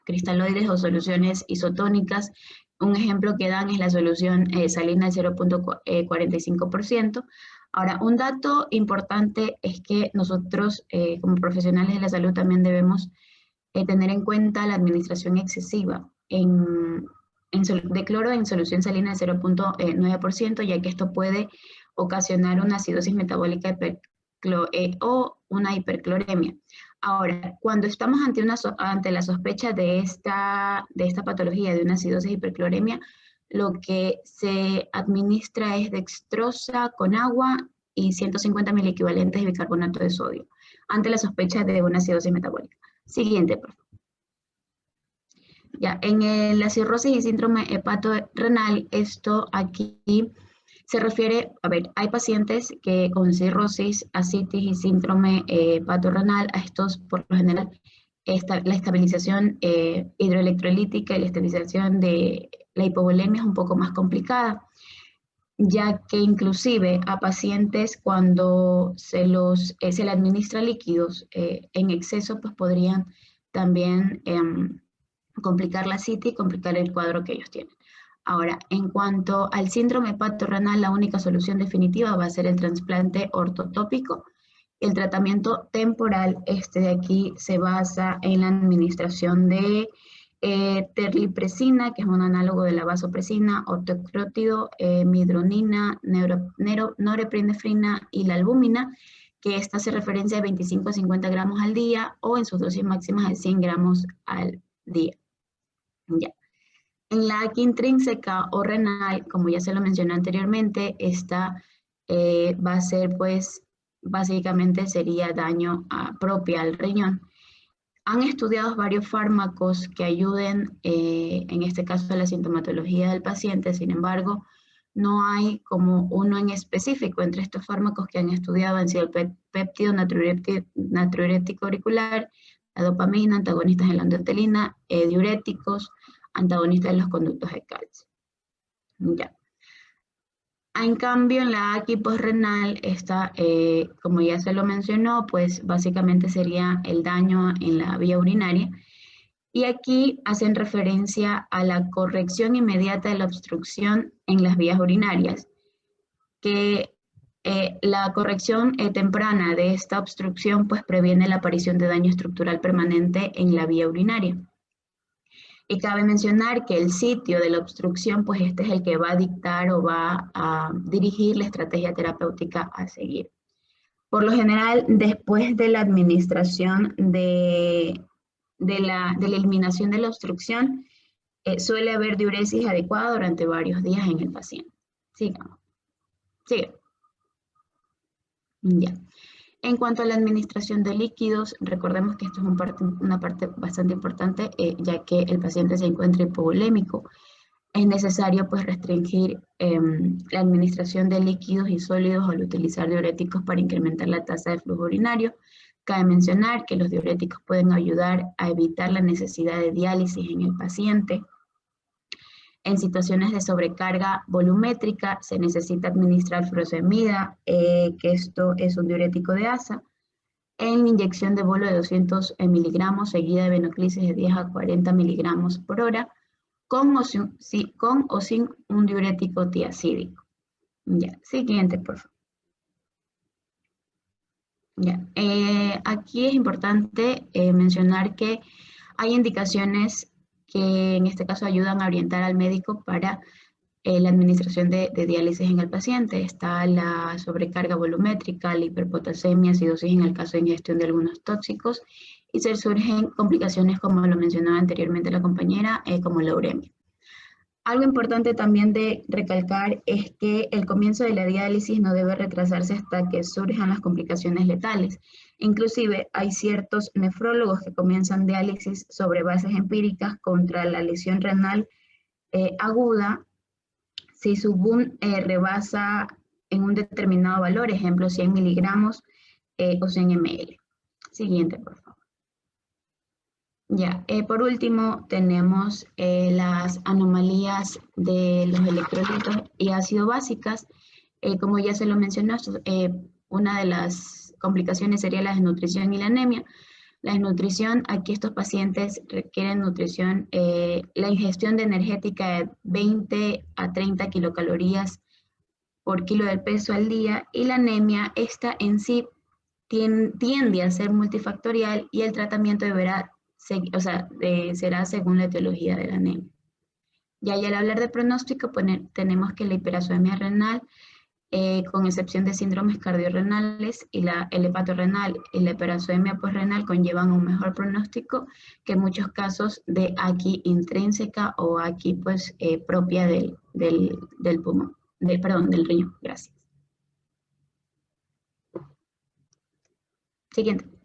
cristaloides o soluciones isotónicas. Un ejemplo que dan es la solución salina del 0.45%. Ahora, un dato importante es que nosotros como profesionales de la salud también debemos tener en cuenta la administración excesiva de cloro en solución salina del 0.9%, ya que esto puede ocasionar una acidosis metabólica o una hipercloremia. Ahora, cuando estamos ante la sospecha de esta patología, de una acidosis hipercloremia, lo que se administra es dextrosa con agua y 150 miliequivalentes de bicarbonato de sodio, ante la sospecha de una acidosis metabólica. Siguiente, por favor. Ya, en la cirrosis y síndrome hepatorenal, esto aquí se refiere, a ver, hay pacientes que con cirrosis, ascitis y síndrome hepatorenal, a estos por lo general la estabilización hidroelectrolítica y la estabilización de la hipovolemia es un poco más complicada, ya que inclusive a pacientes cuando se le administra líquidos en exceso, pues podrían también complicar la citis y complicar el cuadro que ellos tienen. Ahora, en cuanto al síndrome hepatorenal, la única solución definitiva va a ser el trasplante ortotópico. El tratamiento temporal, de aquí, se basa en la administración de terlipresina, que es un análogo de la vasopresina, ortocrótido, midronina, norepinefrina y la albúmina, que esta hace referencia a 25 a 50 gramos al día o en sus dosis máximas de 100 gramos al día. Ya. En la aquí intrínseca o renal, como ya se lo mencioné anteriormente, esta va a ser, pues, básicamente sería daño propio al riñón. Han estudiado varios fármacos que ayuden, en este caso, a la sintomatología del paciente. Sin embargo, no hay como uno en específico. Entre estos fármacos que han estudiado han sido el péptido natriurético auricular, la dopamina, antagonistas de la endotelina, diuréticos, antagonistas de los conductos de calcio. Ya. En cambio, en la AQI posrenal, esta, como ya se lo mencionó, pues básicamente sería el daño en la vía urinaria. Y aquí hacen referencia a la corrección inmediata de la obstrucción en las vías urinarias, que la corrección temprana de esta obstrucción pues previene la aparición de daño estructural permanente en la vía urinaria. Y cabe mencionar que el sitio de la obstrucción, pues este es el que va a dictar o va a dirigir la estrategia terapéutica a seguir. Por lo general, después de la administración de la eliminación de la obstrucción, suele haber diuresis adecuada durante varios días en el paciente. Sigamos. Sigue. Ya. En cuanto a la administración de líquidos, recordemos que esto es una parte bastante importante, ya que el paciente se encuentra hipovolémico. Es necesario pues restringir la administración de líquidos y sólidos al utilizar diuréticos para incrementar la tasa de flujo urinario. Cabe mencionar que los diuréticos pueden ayudar a evitar la necesidad de diálisis en el paciente. En situaciones de sobrecarga volumétrica se necesita administrar furosemida, que esto es un diurético de asa, en inyección de bolo de 200 miligramos seguida de venoclisis de 10 a 40 miligramos por hora, con o sin un diurético tiacídico. Ya, siguiente, por favor. Ya, aquí es importante mencionar que hay indicaciones que en este caso ayudan a orientar al médico para la administración de diálisis en el paciente. Está la sobrecarga volumétrica, la hiperpotasemia, acidosis en el caso de ingestión de algunos tóxicos, y se surgen complicaciones como lo mencionaba anteriormente la compañera, como la uremia. Algo importante también de recalcar es que el comienzo de la diálisis no debe retrasarse hasta que surjan las complicaciones letales. Inclusive hay ciertos nefrólogos que comienzan diálisis sobre bases empíricas contra la lesión renal aguda si su BUN rebasa en un determinado valor, ejemplo 100 miligramos o 100 ml. Siguiente, por favor. Ya, por último tenemos las anomalías de los electrolitos y ácido básicas. Como ya se lo mencionó, una de las complicaciones sería la desnutrición y la anemia. La desnutrición, aquí estos pacientes requieren nutrición, la ingestión de energética de 20 a 30 kilocalorías por kilo de peso al día, y la anemia, esta en sí tiende a ser multifactorial y el tratamiento deberá será según la etiología de la anemia. Y al hablar de pronóstico, pues, tenemos que la hiperacemia renal, con excepción de síndromes cardiorrenales y el hepatorrenal y la hiperacemia posrenal, conllevan un mejor pronóstico que muchos casos de AQI intrínseca o AQI pues, propia del pulmón, del riñón. Gracias. Siguiente.